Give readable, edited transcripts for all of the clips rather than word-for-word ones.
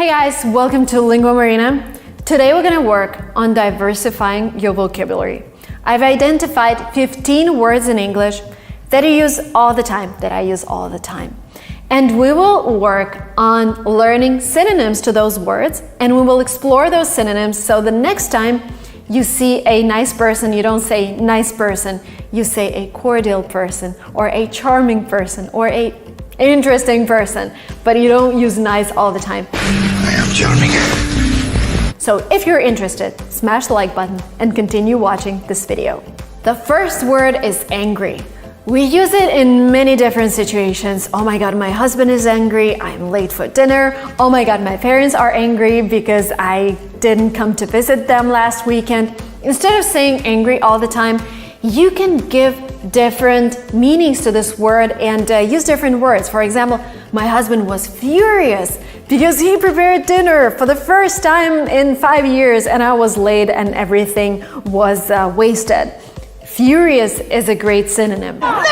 Hey guys, welcome to Lingua Marina. Today we're gonna work on diversifying your vocabulary. I've identified 15 words in English that I use all the time, And we will work on learning synonyms to those words, and we will explore those synonyms so the next time you see a nice person, you don't say nice person, you say a cordial person, or a charming person, or a interesting person, but you don't use nice all the time. I am charming. So if you're interested, smash the like button and continue watching this video. The first word is angry. We use it in many different situations. Oh my god, my husband is angry, I'm late for dinner. Oh my god, my parents are angry because I didn't come to visit them last weekend. Instead of saying angry all the time, you can give different meanings to this word and use different words. For example, my husband was furious because he prepared dinner for the first time in 5 years and I was late and everything was wasted. Furious is a great synonym. I'm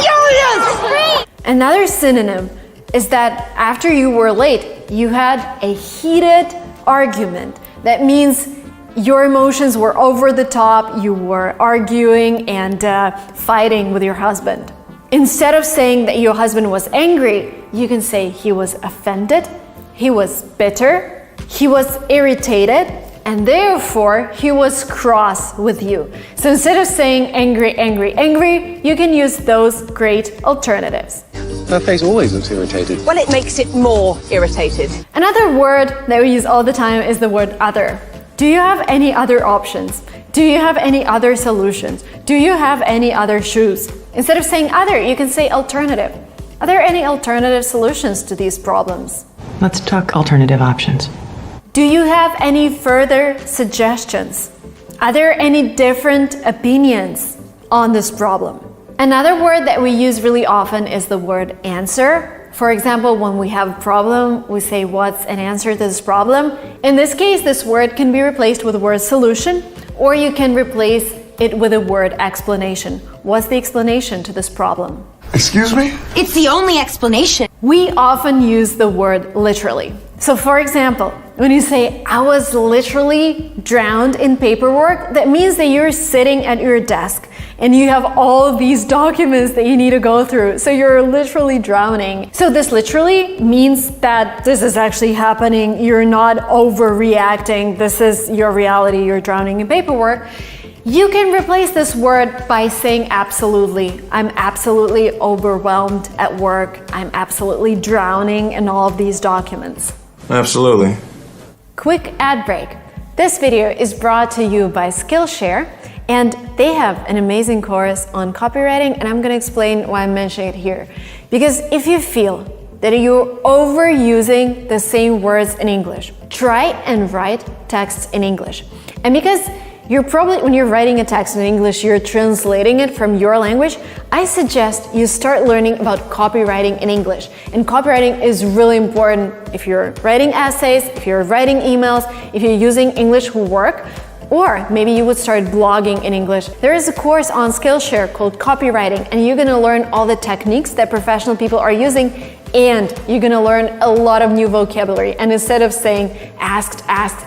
furious! Another synonym is that after you were late, you had a heated argument. That means your emotions were over the top, you were arguing and fighting with your husband. Instead of saying that your husband was angry, you can say he was offended, he was bitter, he was irritated, and therefore he was cross with you. So instead of saying angry, angry, angry, you can use those great alternatives. Her face always looks irritated. Well, it makes it more irritated. Another word that we use all the time is the word other. Do you have any other options? Do you have any other solutions? Do you have any other shoes? Instead of saying other, you can say alternative. Are there any alternative solutions to these problems? Let's talk alternative options. Do you have any further suggestions? Are there any different opinions on this problem? Another word that we use really often is the word answer. For example, when we have a problem, we say, what's an answer to this problem? In this case, this word can be replaced with the word solution, or you can replace it with the word explanation. What's the explanation to this problem? Excuse me? It's the only explanation. We often use the word literally. So for example, when you say, I was literally drowned in paperwork, that means that you're sitting at your desk and you have all these documents that you need to go through. So you're literally drowning. So this literally means that this is actually happening. You're not overreacting. This is your reality. You're drowning in paperwork. You can replace this word by saying absolutely. I'm absolutely overwhelmed at work. I'm absolutely drowning in all of these documents. Absolutely. Quick ad break. This video is brought to you by Skillshare, and they have an amazing course on copywriting, and I'm going to explain why I'm mentioning it here. Because if you feel that you're overusing the same words in English, try and write texts in English. And because you're probably, when you're writing a text in English, you're translating it from your language, I suggest you start learning about copywriting in English. And copywriting is really important if you're writing essays, if you're writing emails, if you're using English for work, or maybe you would start blogging in English. There is a course on Skillshare called Copywriting, and you're gonna learn all the techniques that professional people are using, and you're gonna learn a lot of new vocabulary. And instead of saying asked,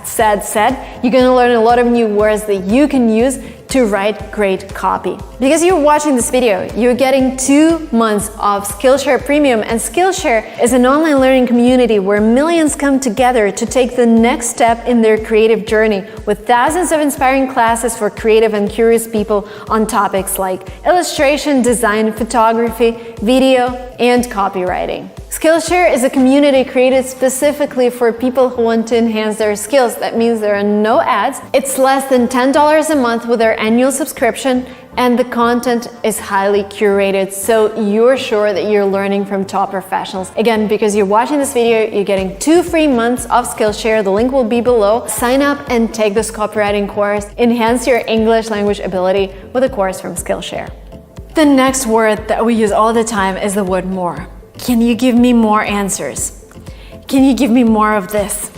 said, you're gonna learn a lot of new words that you can use to write great copy. Because you're watching this video, you're getting 2 months of Skillshare Premium, and Skillshare is an online learning community where millions come together to take the next step in their creative journey, with thousands of inspiring classes for creative and curious people on topics like illustration, design, photography, video, and copywriting. Skillshare is a community created specifically for people who want to enhance their skills. That means there are no ads. It's less than $10 a month with their annual subscription, and the content is highly curated, so you're sure that you're learning from top professionals. Again, because you're watching this video, you're getting 2 free months of Skillshare. The link will be below. Sign up and take this copywriting course. Enhance your English language ability with a course from Skillshare. The next word that we use all the time is the word more. Can you give me more answers? Can you give me more of this?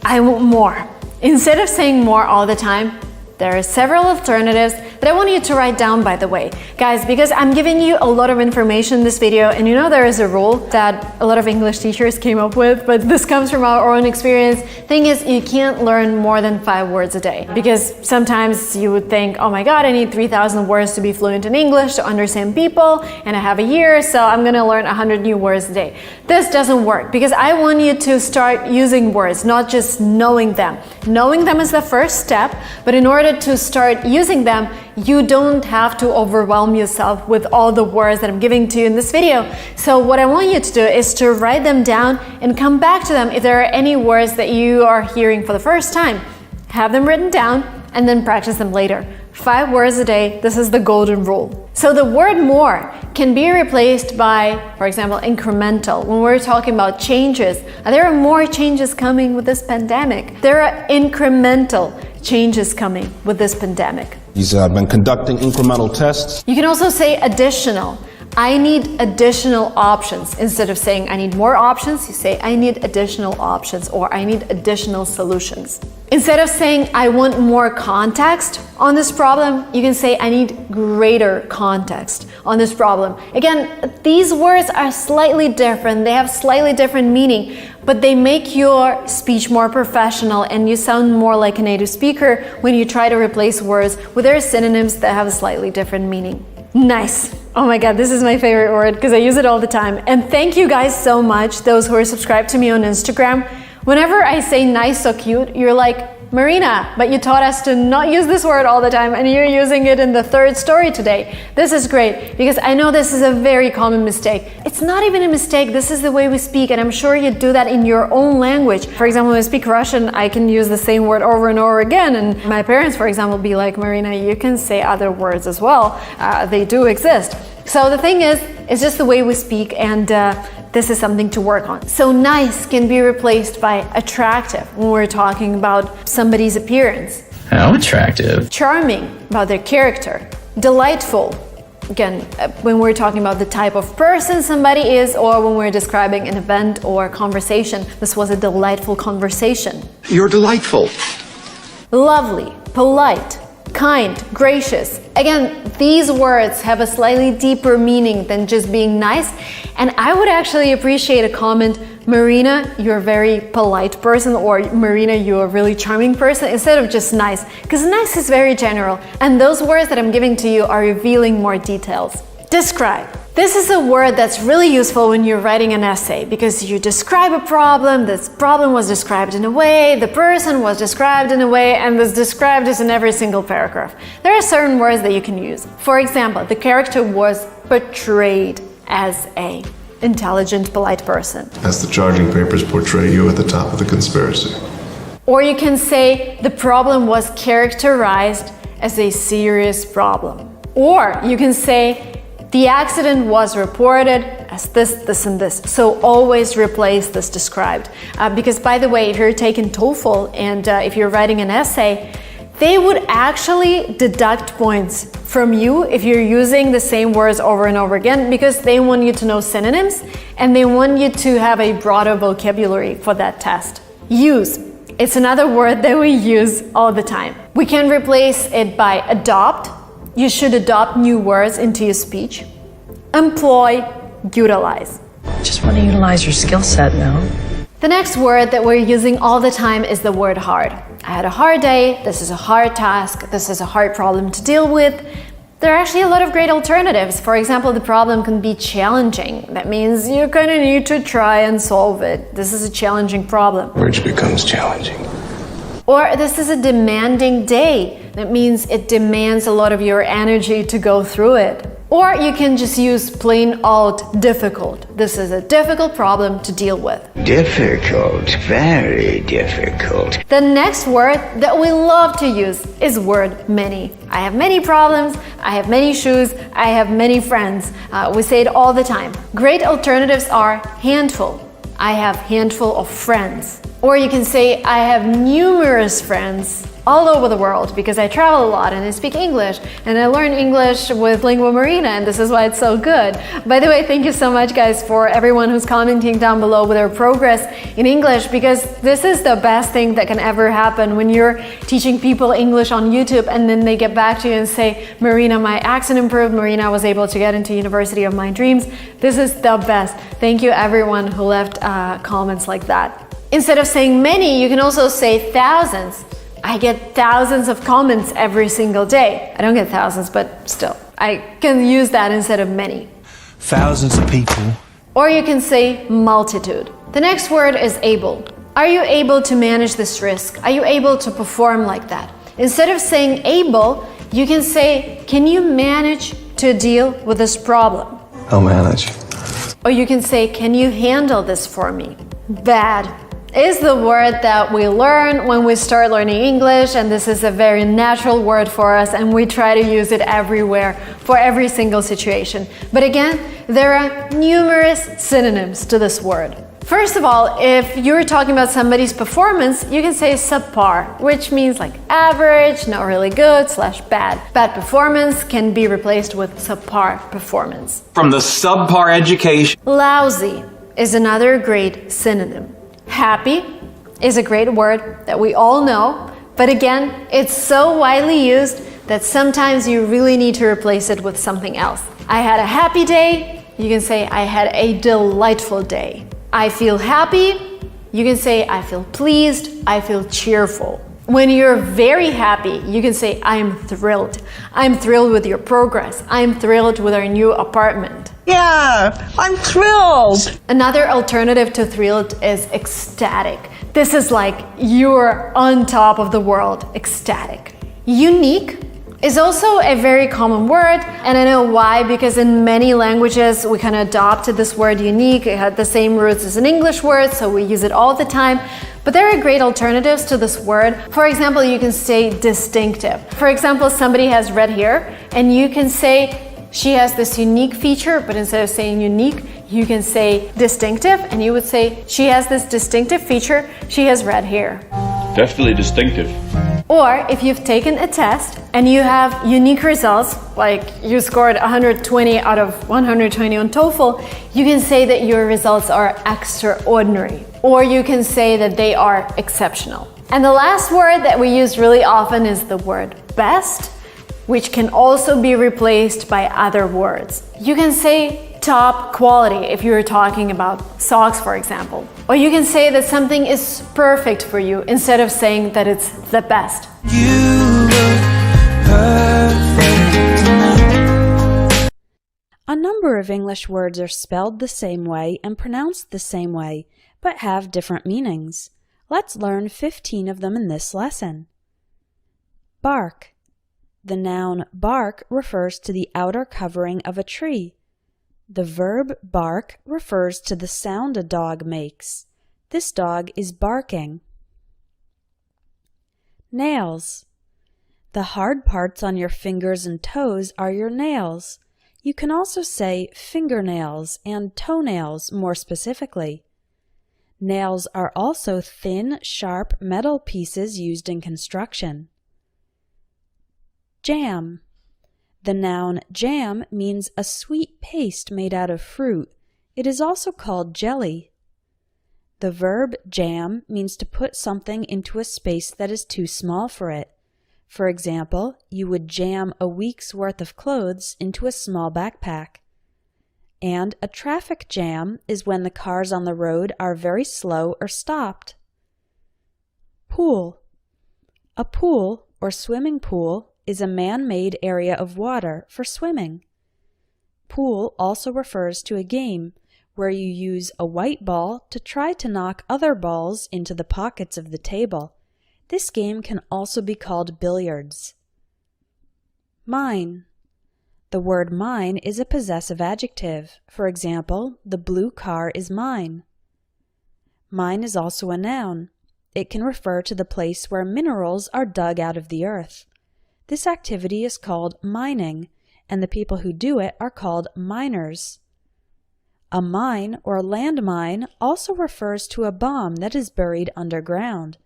I want more. Instead of saying more all the time, There are several alternatives that I want you to write down, by the way. Guys, because I'm giving you a lot of information in this video, and you know there is a rule that a lot of English teachers came up with, but this comes from our own experience. Thing is, you can't learn more than 5 words a day, because sometimes you would think, oh my god, I need 3,000 words to be fluent in English, to understand people, and I have a year, so I'm gonna learn 100 new words a day. This doesn't work, because I want you to start using words, not just knowing them. Knowing them is the first step, but in order to start using them, you don't have to overwhelm yourself with all the words that I'm giving to you in this video. So what I want you to do is to write them down and come back to them if there are any words that you are hearing for the first time. Have them written down and then practice them later. 5 words a day, this is the golden rule. So the word more can be replaced by, for example, incremental. When we're talking about changes, there are more changes coming with this pandemic. There are incremental changes coming with this pandemic. He's been conducting incremental tests. You can also say additional. I need additional options. Instead of saying I need more options, you say I need additional options or I need additional solutions. Instead of saying I want more context on this problem, you can say I need greater context on this problem. Again, these words are slightly different. They have slightly different meaning, but they make your speech more professional and you sound more like a native speaker when you try to replace words with their synonyms that have a slightly different meaning. Nice. Oh my god, this is my favorite word because I use it all the time. And thank you guys so much, those who are subscribed to me on Instagram. Whenever I say nice or cute, you're like, Marina, but you taught us to not use this word all the time and you're using it in the 3rd story today. This is great because I know this is a very common mistake. It's not even a mistake, this is the way we speak, and I'm sure you do that in your own language. For example, when I speak Russian, I can use the same word over and over again, and my parents, for example, be like, Marina, you can say other words as well. They do exist. So the thing is, it's just the way we speak, and this is something to work on. So nice can be replaced by attractive when we're talking about somebody's appearance. How attractive. Charming, about their character. Delightful, again, when we're talking about the type of person somebody is, or when we're describing an event or conversation. This was a delightful conversation. You're delightful. Lovely, polite, kind, gracious. Again, these words have a slightly deeper meaning than just being nice, and I would actually appreciate a comment, Marina, you're a very polite person, or Marina, you're a really charming person, instead of just nice, because nice is very general, and those words that I'm giving to you are revealing more details. Describe. This is a word that's really useful when you're writing an essay, because you describe a problem, this problem was described in a way, the person was described in a way, and this described is in every single paragraph. There are certain words that you can use. For example, the character was portrayed as a intelligent, polite person. As the charging papers portray you at the top of the conspiracy. Or you can say the problem was characterized as a serious problem. Or you can say the accident was reported as this, this, and this. So always replace this described. Because by the way, if you're taking TOEFL and if you're writing an essay, they would actually deduct points from you if you're using the same words over and over again, because they want you to know synonyms and they want you to have a broader vocabulary for that test. Use. It's another word that we use all the time. We can replace it by adopt. You should adopt new words into your speech. Employ, utilize. Just want to utilize your skill set now. The next word that we're using all the time is the word hard. I had a hard day, this is a hard task, this is a hard problem to deal with. There are actually a lot of great alternatives. For example, the problem can be challenging. That means you're going to need to try and solve it. This is a challenging problem. Which becomes challenging. Or this is a demanding day. That means it demands a lot of your energy to go through it. Or you can just use plain old difficult. This is a difficult problem to deal with. Difficult, very difficult. The next word that we love to use is word many. I have many problems, I have many shoes, I have many friends. We say it all the time. Great alternatives are handful. I have handful of friends. Or you can say I have numerous friends, all over the world because I travel a lot and I speak English and I learn English with Lingua Marina, and this is why it's so good. By the way, thank you so much guys for everyone who's commenting down below with their progress in English, because this is the best thing that can ever happen when you're teaching people English on YouTube and then they get back to you and say, Marina, my accent improved, Marina, I was able to get into university of my dreams. This is the best. Thank you everyone who left comments like that. Instead of saying many, you can also say thousands. I get thousands of comments every single day. I don't get thousands, but still, I can use that instead of many. Thousands of people. Or you can say multitude. The next word is able. Are you able to manage this risk? Are you able to perform like that? Instead of saying able, you can say, can you manage to deal with this problem? I'll manage. Or you can say, can you handle this for me? Bad is the word that we learn when we start learning English, and this is a very natural word for us, and we try to use it everywhere for every single situation. But again, there are numerous synonyms to this word. First of all, if you're talking about somebody's performance, you can say subpar, which means like average, not really good, / bad. Bad performance can be replaced with subpar performance. From the subpar education. Lousy is another great synonym. Happy is a great word that we all know, but again, it's so widely used that sometimes you really need to replace it with something else. I had a happy day, you can say I had a delightful day. I feel happy, you can say I feel pleased, I feel cheerful. When you're very happy, you can say I am thrilled. I'm thrilled with your progress. I'm thrilled with our new apartment. Yeah, I'm thrilled. Another alternative to thrilled is ecstatic. This is like you're on top of the world, ecstatic. Unique is also a very common word, and I know why, because in many languages we kind of adopted this word unique. It had the same roots as an English word, so we use it all the time. But there are great alternatives to this word. For example, you can say distinctive. For example, somebody has red hair, and you can say she has this unique feature, but instead of saying unique, you can say distinctive, and you would say she has this distinctive feature, she has red hair. Definitely distinctive. Or if you've taken a test and you have unique results, like you scored 120 out of 120 on TOEFL, you can say that your results are extraordinary. Or you can say that they are exceptional. And the last word that we use really often is the word best, which can also be replaced by other words. You can say top quality if you're talking about socks, for example. Or you can say that something is perfect for you instead of saying that it's the best. You look perfect tonight. A number of English words are spelled the same way and pronounced the same way, but have different meanings. Let's learn 15 of them in this lesson. Bark. The noun bark refers to the outer covering of a tree. The verb bark refers to the sound a dog makes. This dog is barking. Nails. The hard parts on your fingers and toes are your nails. You can also say fingernails and toenails more specifically. Nails are also thin, sharp metal pieces used in construction. Jam. The noun jam means a sweet paste made out of fruit. It is also called jelly. The verb jam means to put something into a space that is too small for it. For example, you would jam a week's worth of clothes into a small backpack. And a traffic jam is when the cars on the road are very slow or stopped. Pool. A pool, or swimming pool, is a man-made area of water for swimming. Pool also refers to a game where you use a white ball to try to knock other balls into the pockets of the table. This game can also be called billiards. Mine. The word mine is a possessive adjective. For example, the blue car is mine. Mine is also a noun. It can refer to the place where minerals are dug out of the earth. This activity is called mining, and the people who do it are called miners. A mine or landmine also refers to a bomb that is buried underground.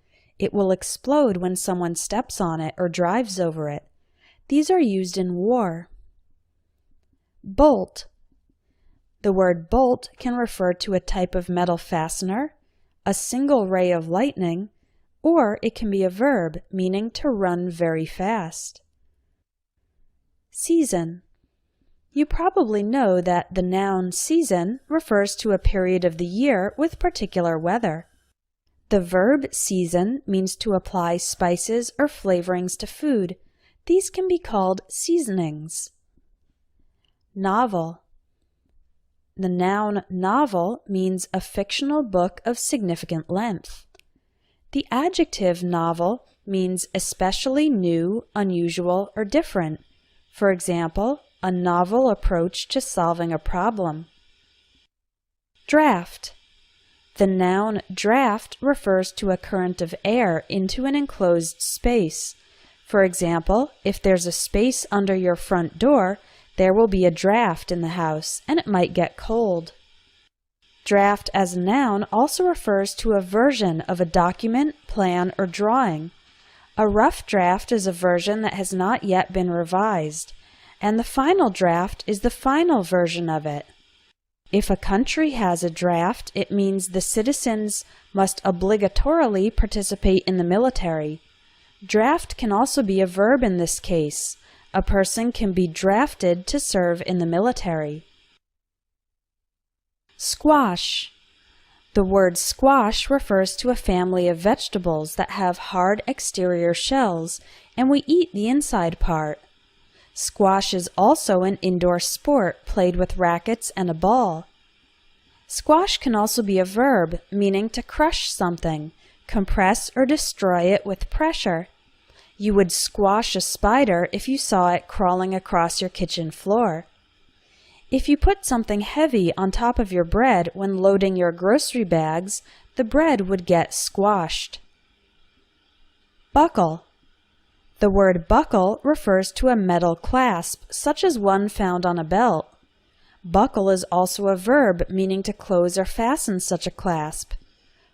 It will explode when someone steps on it or drives over it. These are used in war. Bolt. The word bolt can refer to a type of metal fastener, a single ray of lightning, or it can be a verb meaning to run very fast. Season. You probably know that the noun season refers to a period of the year with particular weather. The verb season means to apply spices or flavorings to food. These can be called seasonings. Novel. The noun novel means a fictional book of significant length. The adjective novel means especially new, unusual, or different. For example, a novel approach to solving a problem. Draft. The noun draft refers to a current of air into an enclosed space. For example, if there's a space under your front door, there will be a draft in the house, and it might get cold. Draft as a noun also refers to a version of a document, plan, or drawing. A rough draft is a version that has not yet been revised, and the final draft is the final version of it. If a country has a draft, it means the citizens must obligatorily participate in the military. Draft can also be a verb in this case. A person can be drafted to serve in the military. Squash. The word squash refers to a family of vegetables that have hard exterior shells, and we eat the inside part. Squash is also an indoor sport played with rackets and a ball. Squash can also be a verb, meaning to crush something, compress or destroy it with pressure. You would squash a spider if you saw it crawling across your kitchen floor. If you put something heavy on top of your bread when loading your grocery bags, the bread would get squashed. Buckle. The word buckle refers to a metal clasp, such as one found on a belt. Buckle is also a verb meaning to close or fasten such a clasp.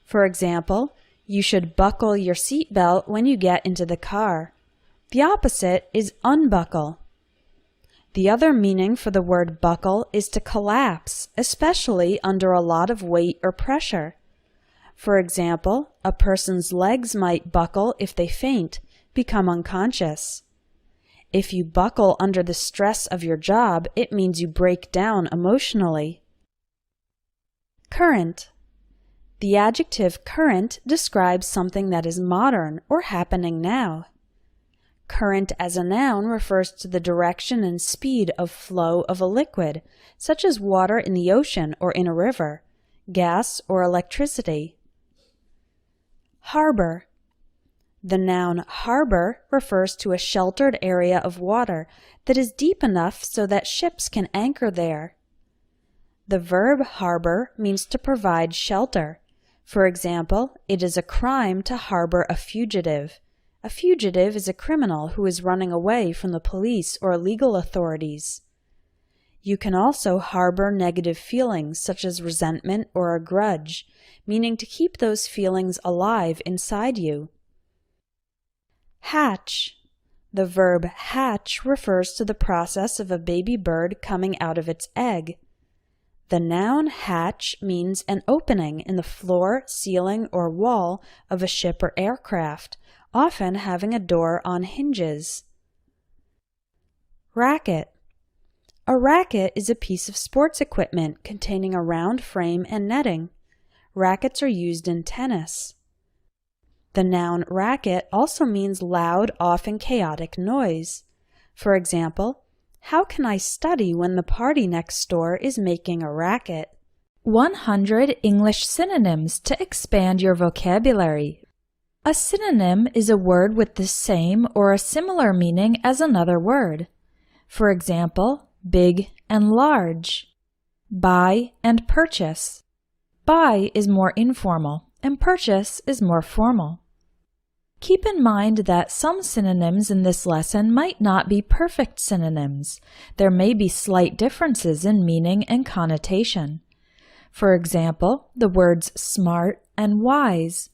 For example, you should buckle your seat belt when you get into the car. The opposite is unbuckle. The other meaning for the word buckle is to collapse, especially under a lot of weight or pressure. For example, a person's legs might buckle if they faint, become unconscious. If you buckle under the stress of your job, it means you break down emotionally. Current. The adjective current describes something that is modern or happening now. Current as a noun refers to the direction and speed of flow of a liquid, such as water in the ocean or in a river, gas or electricity. Harbor. The noun harbor refers to a sheltered area of water that is deep enough so that ships can anchor there. The verb harbor means to provide shelter. For example, it is a crime to harbor a fugitive. A fugitive is a criminal who is running away from the police or legal authorities. You can also harbor negative feelings such as resentment or a grudge, meaning to keep those feelings alive inside you. Hatch. The verb hatch refers to the process of a baby bird coming out of its egg. The noun hatch means an opening in the floor, ceiling, or wall of a ship or aircraft, often having a door on hinges. Racket. A racket is a piece of sports equipment containing a round frame and netting. Rackets are used in tennis. The noun racket also means loud, often chaotic noise. For example, how can I study when the party next door is making a racket? 100 English synonyms to expand your vocabulary. A synonym is a word with the same or a similar meaning as another word. For example, big and large. Buy and purchase. Buy is more informal, and purchase is more formal. Keep in mind that some synonyms in this lesson might not be perfect synonyms. There may be slight differences in meaning and connotation. For example, the words smart and wise.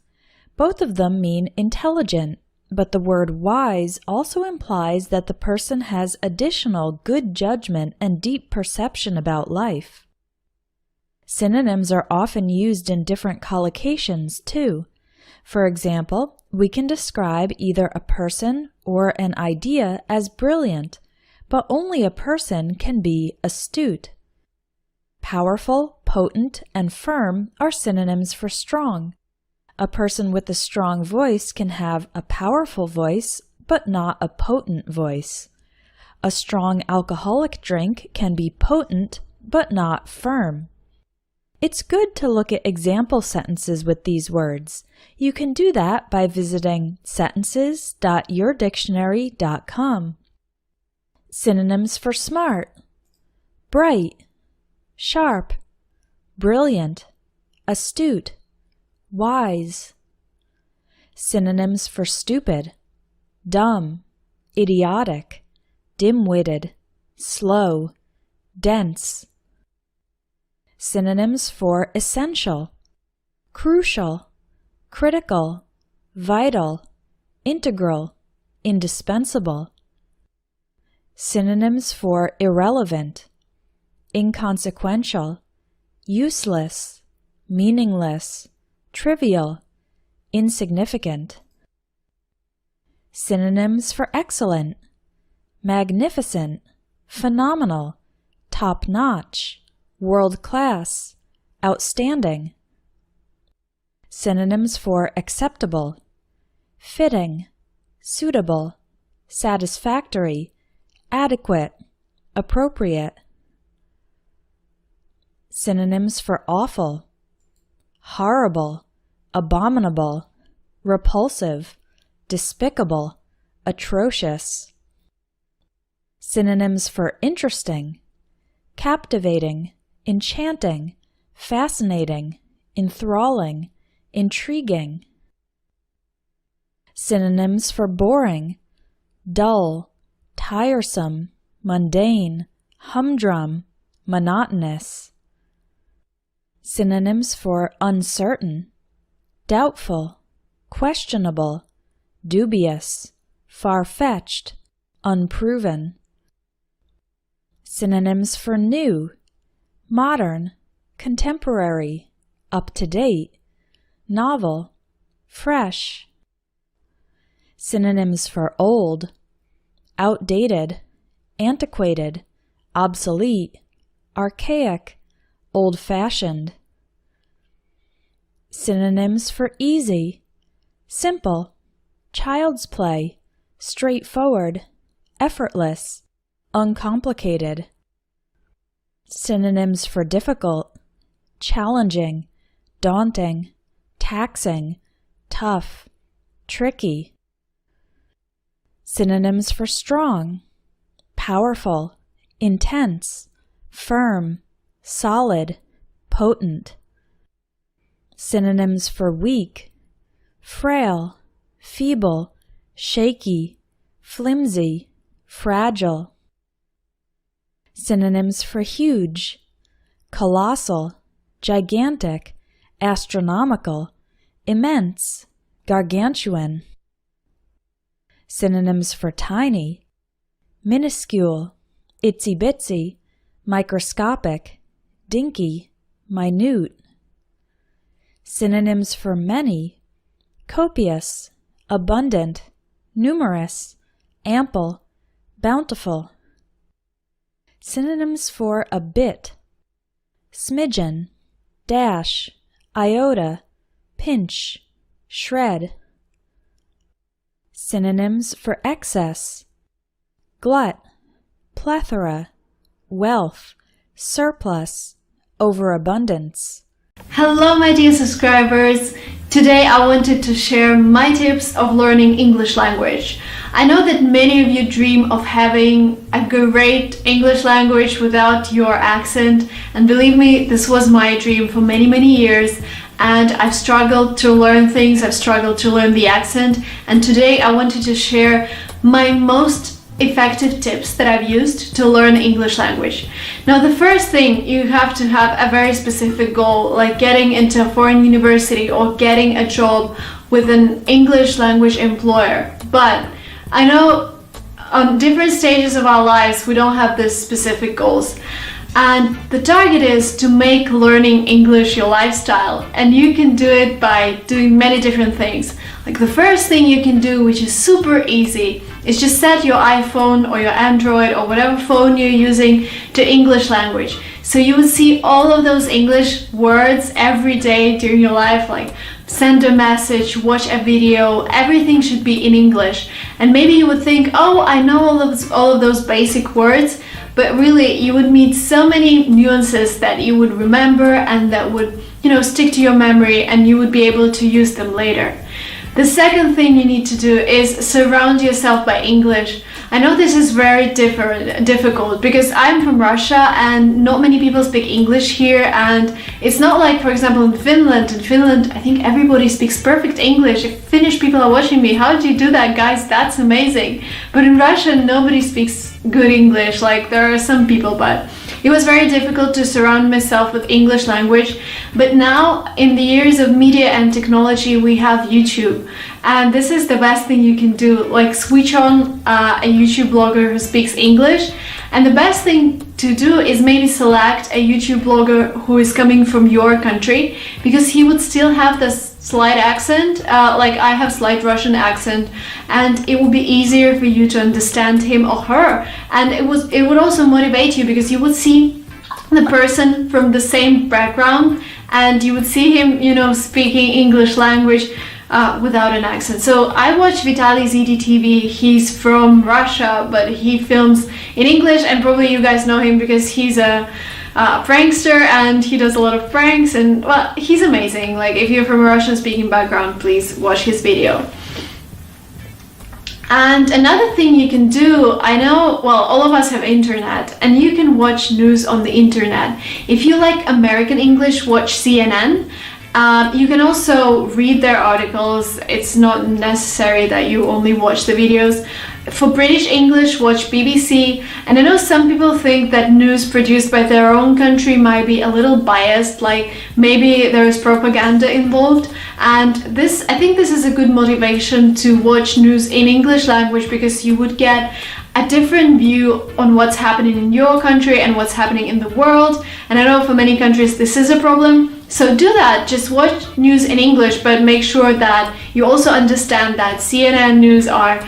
Both of them mean intelligent, but the word wise also implies that the person has additional good judgment and deep perception about life. Synonyms are often used in different collocations too. For example, we can describe either a person or an idea as brilliant, but only a person can be astute. Powerful, potent, and firm are synonyms for strong. A person with a strong voice can have a powerful voice, but not a potent voice. A strong alcoholic drink can be potent, but not firm. It's good to look at example sentences with these words. You can do that by visiting sentences.yourdictionary.com. Synonyms for smart: bright, sharp, brilliant, astute, wise. Synonyms for stupid: dumb, idiotic, dim-witted, slow, dense. Synonyms for essential: crucial, critical, vital, integral, indispensable. Synonyms for irrelevant: inconsequential, useless, meaningless, trivial, insignificant. Synonyms for excellent: magnificent, phenomenal, top-notch, world-class, outstanding. Synonyms for acceptable: fitting, suitable, satisfactory, adequate, appropriate. Synonyms for awful: horrible, abominable, repulsive, despicable, atrocious. Synonyms for interesting: captivating, enchanting, fascinating, enthralling, intriguing. Synonyms for boring: dull, tiresome, mundane, humdrum, monotonous. Synonyms for uncertain: doubtful, questionable, dubious, far-fetched, unproven. Synonyms for new: modern, contemporary, up-to-date, novel, fresh. Synonyms for old: outdated, antiquated, obsolete, archaic, old-fashioned. Synonyms for easy: simple, child's play, straightforward, effortless, uncomplicated. Synonyms for difficult: challenging, daunting, taxing, tough, tricky. Synonyms for strong: powerful, intense, firm, solid, potent. Synonyms for weak: frail, feeble, shaky, flimsy, fragile. Synonyms for huge: colossal, gigantic, astronomical, immense, gargantuan. Synonyms for tiny: minuscule, itsy-bitsy, microscopic, dinky, minute. Synonyms for many: copious, abundant, numerous, ample, bountiful. Synonyms for a bit: smidgen, dash, iota, pinch, shred. Synonyms for excess: glut, plethora, wealth, surplus, overabundance. Hello my dear subscribers! Today I wanted to share my tips of learning English language. I know that many of you dream of having a great English language without your accent, and believe me, this was my dream for many years, and I've struggled to learn things, I've struggled to learn the accent, and today I wanted to share my most effective tips that I've used to learn English language. Now, the first thing, you have to have a very specific goal, like getting into a foreign university or getting a job with an English language employer. But I know on different stages of our lives, we don't have this specific goals. And the target is to make learning English your lifestyle. And you can do it by doing many different things. Like the first thing you can do, which is super easy, is just set your iPhone or your Android or whatever phone you're using to English language. So you would see all of those English words every day during your life, like send a message, watch a video, everything should be in English. And maybe you would think, oh, I know all of those basic words, but really you would meet so many nuances that you would remember and that would, stick to your memory, and you would be able to use them later. The second thing you need to do is surround yourself by English. I know this is very difficult because I'm from Russia and not many people speak English here, and it's not like, for example, in Finland, I think everybody speaks perfect English. If Finnish people are watching me, how did you do that, guys? That's amazing. But in Russia, nobody speaks good English. Like, there are some people, but it was very difficult to surround myself with English language. But now, in the years of media and technology, we have YouTube. And this is the best thing you can do, like switch on a YouTube blogger who speaks English. And the best thing to do is maybe select a YouTube blogger who is coming from your country, because he would still have this slight accent, like I have slight Russian accent, and it would be easier for you to understand him or her. And it would also motivate you, because you would see the person from the same background and you would see him, speaking English language without an accent. So I watch Vitaly ZDTV. He's from Russia, but he films in English, and probably you guys know him because he's a prankster and he does a lot of pranks, and well, he's amazing. Like, if you're from a Russian speaking background, please watch his video. And another thing you can do, I know, well, all of us have internet, and you can watch news on the internet. If you like American English, watch CNN. You can also read their articles. It's not necessary that you only watch the videos. For British English, watch BBC. And I know some people think that news produced by their own country might be a little biased, like maybe there's propaganda involved. And I think this is a good motivation to watch news in English language, because you would get a different view on what's happening in your country and what's happening in the world. And I know for many countries this is a problem. So do that, just watch news in English, but make sure that you also understand that CNN news are,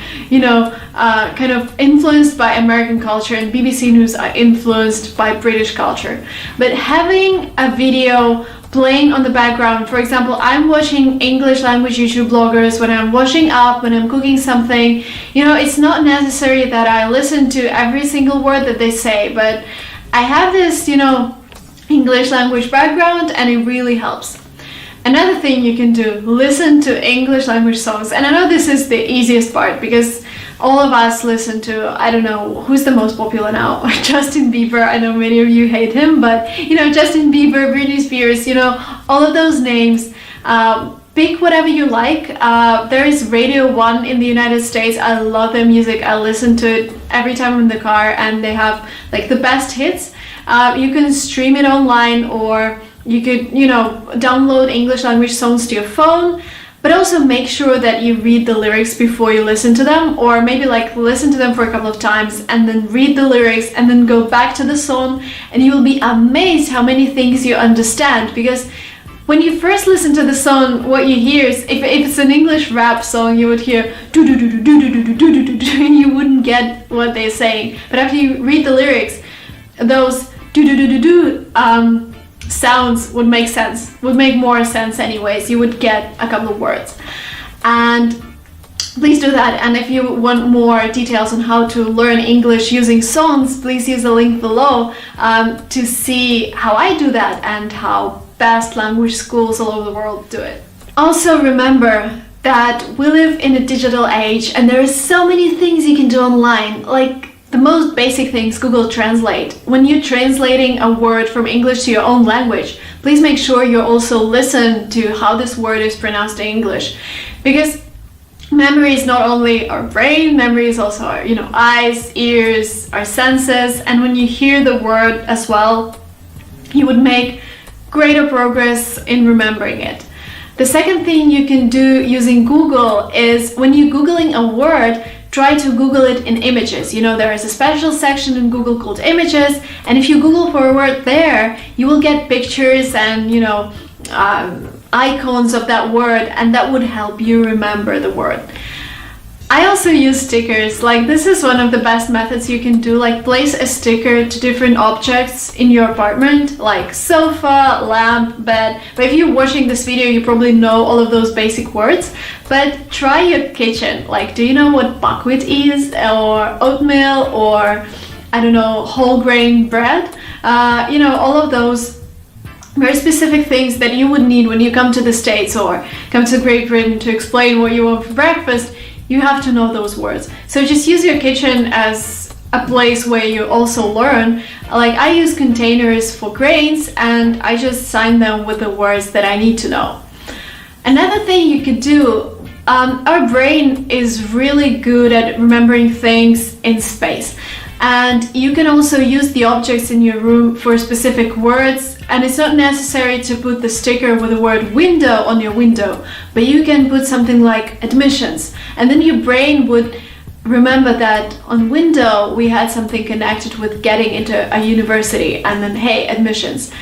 kind of influenced by American culture, and BBC news are influenced by British culture. But having a video playing on the background, for example, I'm watching English language YouTube bloggers when I'm washing up, when I'm cooking something, it's not necessary that I listen to every single word that they say, but I have this, English language background, and it really helps. Another thing you can do, listen to English language songs. And I know this is the easiest part, because all of us listen to, I don't know, who's the most popular now? Justin Bieber. I know many of you hate him, but Justin Bieber, Britney Spears, all of those names. Pick whatever you like. There is Radio 1 in the United States. I love their music. I listen to it every time I'm in the car, and they have like the best hits. You can stream it online, or you could, download English language songs to your phone, but also make sure that you read the lyrics before you listen to them, or maybe listen to them for a couple of times and then read the lyrics and then go back to the song, and you will be amazed how many things you understand. Because when you first listen to the song, what you hear is, if it's an English rap song, you would hear do do do do do do do do do do, and you wouldn't get what they're saying. But after you read the lyrics, those do do do do do sounds would make sense, would make more sense anyways. You would get a couple of words. And please do that. And if you want more details on how to learn English using songs, please use the link below to see how I do that and how best language schools all over the world do it. Also remember that we live in a digital age, and there are so many things you can do online, like the most basic things, Google Translate. When you're translating a word from English to your own language, please make sure you also listen to how this word is pronounced in English. Because memory is not only our brain, memory is also our, eyes, ears, our senses. And when you hear the word as well, you would make greater progress in remembering it. The second thing you can do using Google is when you're Googling a word, try to Google it in images. You know, there is a special section in Google called images, and if you Google for a word there, you will get pictures and, you know, icons of that word, and that would help you remember the word. I also use stickers. Like, this is one of the best methods you can do. Like, place a sticker to different objects in your apartment, like sofa, lamp, bed. But if you're watching this video, you probably know all of those basic words. But try your kitchen. Like, do you know what buckwheat is, or oatmeal, or I don't know, whole grain bread? You know, all of those very specific things that you would need when you come to the States or come to Great Britain to explain what you want for breakfast. You have to know those words. So just use your kitchen as a place where you also learn. Like, I use containers for grains, and I just sign them with the words that I need to know. Another thing you could do, our brain is really good at remembering things in space. And you can also use the objects in your room for specific words, and it's not necessary to put the sticker with the word window on your window, but you can put something like admissions, and then your brain would remember that on window we had something connected with getting into a university, and then hey, admissions.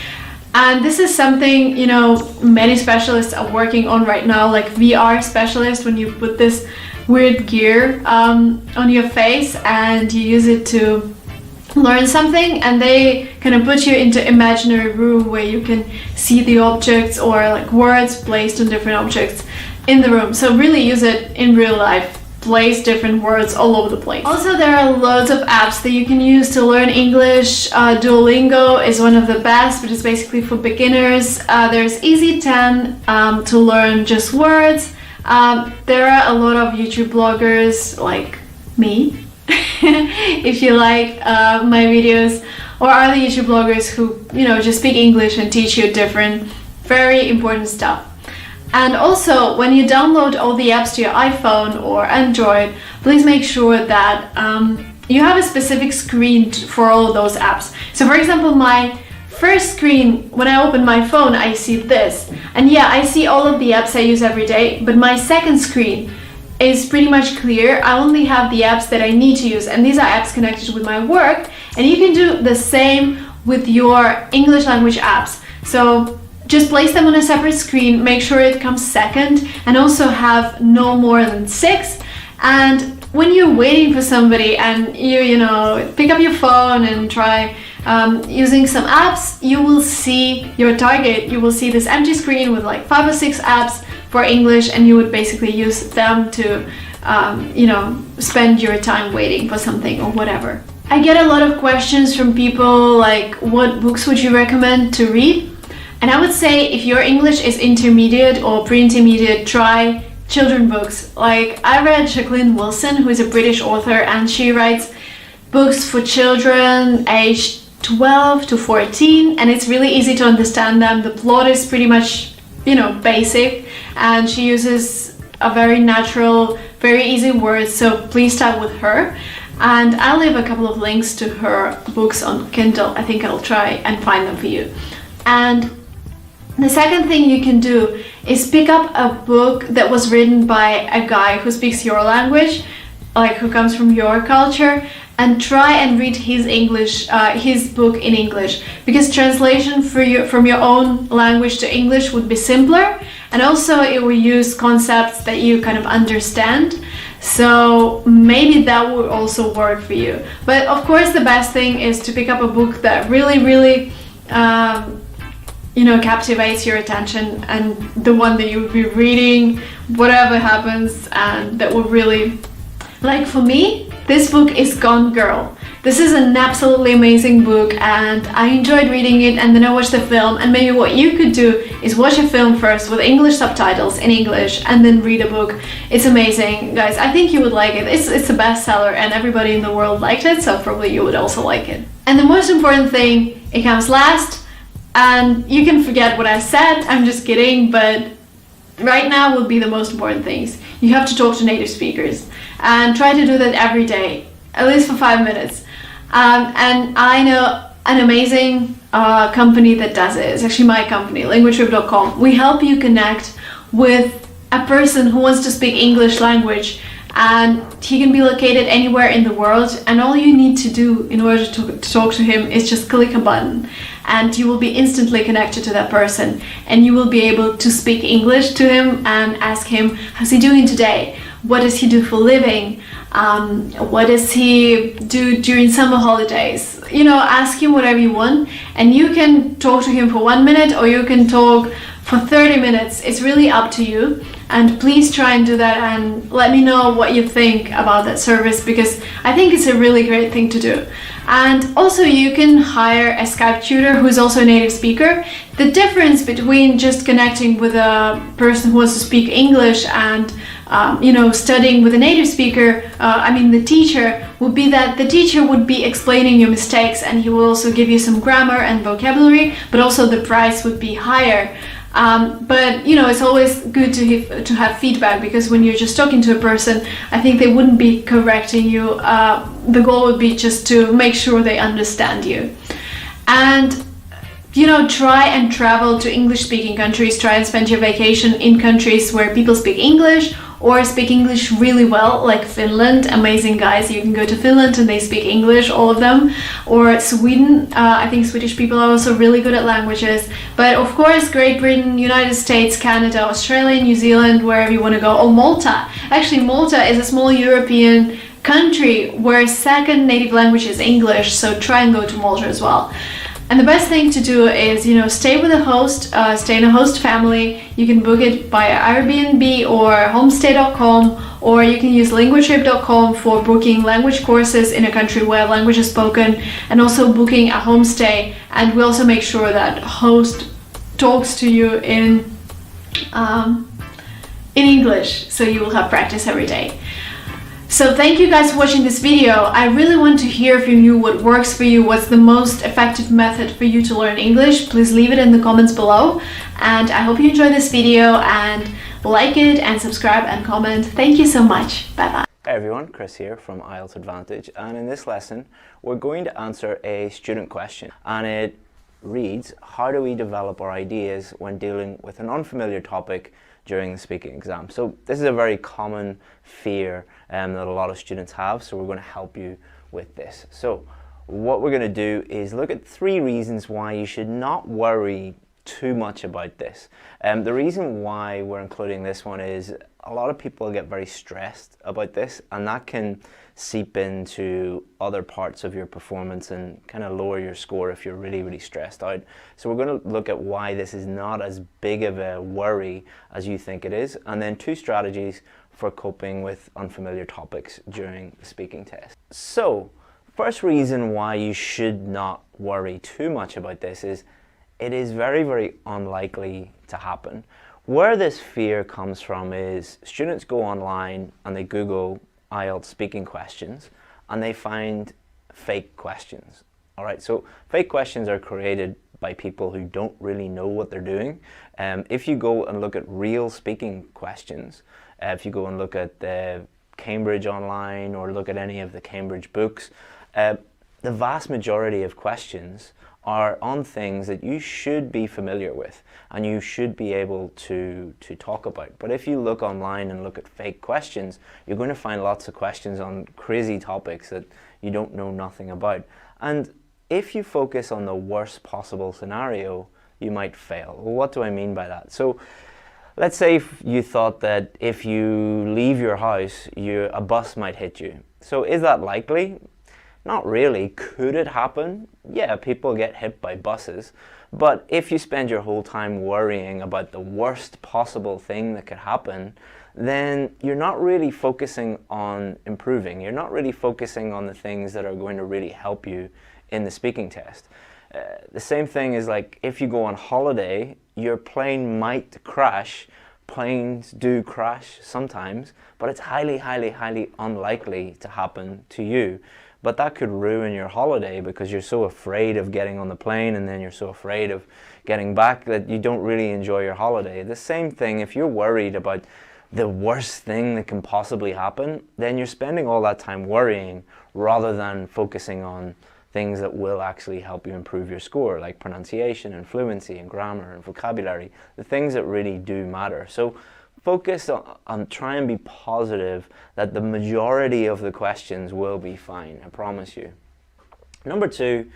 And this is something, you know, many specialists are working on right now, like VR specialists, when you put this weird gear on your face and you use it to learn something, and they kind of put you into imaginary room where you can see the objects or like words placed on different objects in the room. So really use it in real life. Place different words all over the place. Also, there are loads of apps that you can use to learn English. Duolingo is one of the best, but it's basically for beginners. There's Easy 10 to learn just words. There are a lot of YouTube bloggers like me, if you like my videos, or other YouTube bloggers who, you know, just speak English and teach you different, very important stuff. And also, when you download all the apps to your iPhone or Android, please make sure that you have a specific screen for all of those apps. So for example, my first screen, when I open my phone, I see this. And yeah, I see all of the apps I use every day, but my second screen is pretty much clear. I only have the apps that I need to use, and these are apps connected with my work. And you can do the same with your English language apps. So just place them on a separate screen, make sure it comes second, and also have no more than 6. And when you're waiting for somebody and you know, pick up your phone and try using some apps, you will see your target. You will see this empty screen with like 5 or 6 apps for English, and you would basically use them to, you know, spend your time waiting for something or whatever. I get a lot of questions from people like, what books would you recommend to read? And I would say if your English is intermediate or pre-intermediate, try children books. Like, I read Jacqueline Wilson, who is a British author, and she writes books for children aged 12 to 14, and it's really easy to understand them. The plot is pretty much, you know, basic, and she uses a very natural, very easy words, so please start with her. And I'll leave a couple of links to her books on Kindle. I think I'll try and find them for you. And the second thing you can do is pick up a book that was written by a guy who speaks your language, like who comes from your culture, and try and read his English, his book in English, because translation from your own language to English would be simpler, and also it will use concepts that you kind of understand. So maybe that would also work for you. But of course, the best thing is to pick up a book that really you know, captivates your attention, and the one that you would be reading whatever happens, and that will really, like for me, this book is Gone Girl. This is an absolutely amazing book, and I enjoyed reading it, and then I watched the film. And maybe what you could do is watch a film first with English subtitles in English, and then read a book. It's amazing, guys. I think you would like it. It's a bestseller, and everybody in the world liked it, so probably you would also like it. And the most important thing, it comes last. And you can forget what I said, I'm just kidding, but right now would be the most important things. You have to talk to native speakers, and try to do that every day, at least for 5 minutes. And I know an amazing company that does it. It's actually my company, languagetrip.com. We help you connect with a person who wants to speak English language, and he can be located anywhere in the world, and all you need to do in order to talk to him is just click a button, and you will be instantly connected to that person, and you will be able to speak English to him and ask him, how's he doing today? What does he do for a living? What does he do during summer holidays? You know, ask him whatever you want, and you can talk to him for 1 minute or you can talk for 30 minutes. It's really up to you. And please try and do that and let me know what you think about that service, because I think it's a really great thing to do. And also you can hire a Skype tutor who is also a native speaker. The difference between just connecting with a person who wants to speak English and studying with a native speaker, the teacher, would be that the teacher would be explaining your mistakes and he will also give you some grammar and vocabulary, but also the price would be higher. But it's always good to have feedback, because when you're just talking to a person, I think they wouldn't be correcting you. The goal would be just to make sure they understand you. And try and travel to English-speaking countries. Try and spend your vacation in countries where people speak English or speak English really well, like Finland. Amazing guys, you can go to Finland and they speak English, all of them. Or Sweden, I think Swedish people are also really good at languages. But of course, Great Britain, United States, Canada, Australia, New Zealand, wherever you want to go. Or Malta. Actually, Malta is a small European country where second native language is English, so try and go to Malta as well. And the best thing to do is, stay with a host, stay in a host family. You can book it via Airbnb or homestay.com, or you can use linguatrip.com for booking language courses in a country where language is spoken, and also booking a homestay. And we also make sure that host talks to you in English, so you will have practice every day. So thank you guys for watching this video. I really want to hear from you what works for you, what's the most effective method for you to learn English. Please leave it in the comments below. And I hope you enjoyed this video, and like it and subscribe and comment. Thank you so much. Bye bye. Hey everyone, Chris here from IELTS Advantage, and in this lesson we're going to answer a student question, and it reads, how do we develop our ideas when dealing with an unfamiliar topic during the speaking exam? So this is a very common fear that a lot of students have, so we're going to help you with this. So what we're going to do is look at 3 reasons why you should not worry too much about this. The reason why we're including this one is a lot of people get very stressed about this, and that can seep into other parts of your performance and kind of lower your score if you're really stressed out. So we're going to look at why this is not as big of a worry as you think it is, and then 2 strategies for coping with unfamiliar topics during the speaking test. So first reason why you should not worry too much about this is it is very unlikely to happen. Where this fear comes from is students go online and they Google IELTS speaking questions and they find fake questions. All right, so fake questions are created by people who don't really know what they're doing. If you go and look at real speaking questions, if you go and look at the Cambridge online or look at any of the Cambridge books, the vast majority of questions are on things that you should be familiar with and you should be able to talk about. But if you look online and look at fake questions, you're going to find lots of questions on crazy topics that you don't know nothing about. And if you focus on the worst possible scenario, you might fail. Well, what do I mean by that? So let's say you thought that if you leave your house, a bus might hit you. So is that likely? Not really. Could it happen? Yeah, people get hit by buses. But if you spend your whole time worrying about the worst possible thing that could happen, then you're not really focusing on improving. You're not really focusing on the things that are going to really help you in the speaking test. The same thing is like if you go on holiday, your plane might crash. Planes do crash sometimes, but it's highly unlikely to happen to you. But that could ruin your holiday because you're so afraid of getting on the plane and then you're so afraid of getting back that you don't really enjoy your holiday. The same thing, if you're worried about the worst thing that can possibly happen, then you're spending all that time worrying rather than focusing on things that will actually help you improve your score, like pronunciation and fluency and grammar and vocabulary, the things that really do matter. So focus on try and be positive that the majority of the questions will be fine, I promise you. Number two,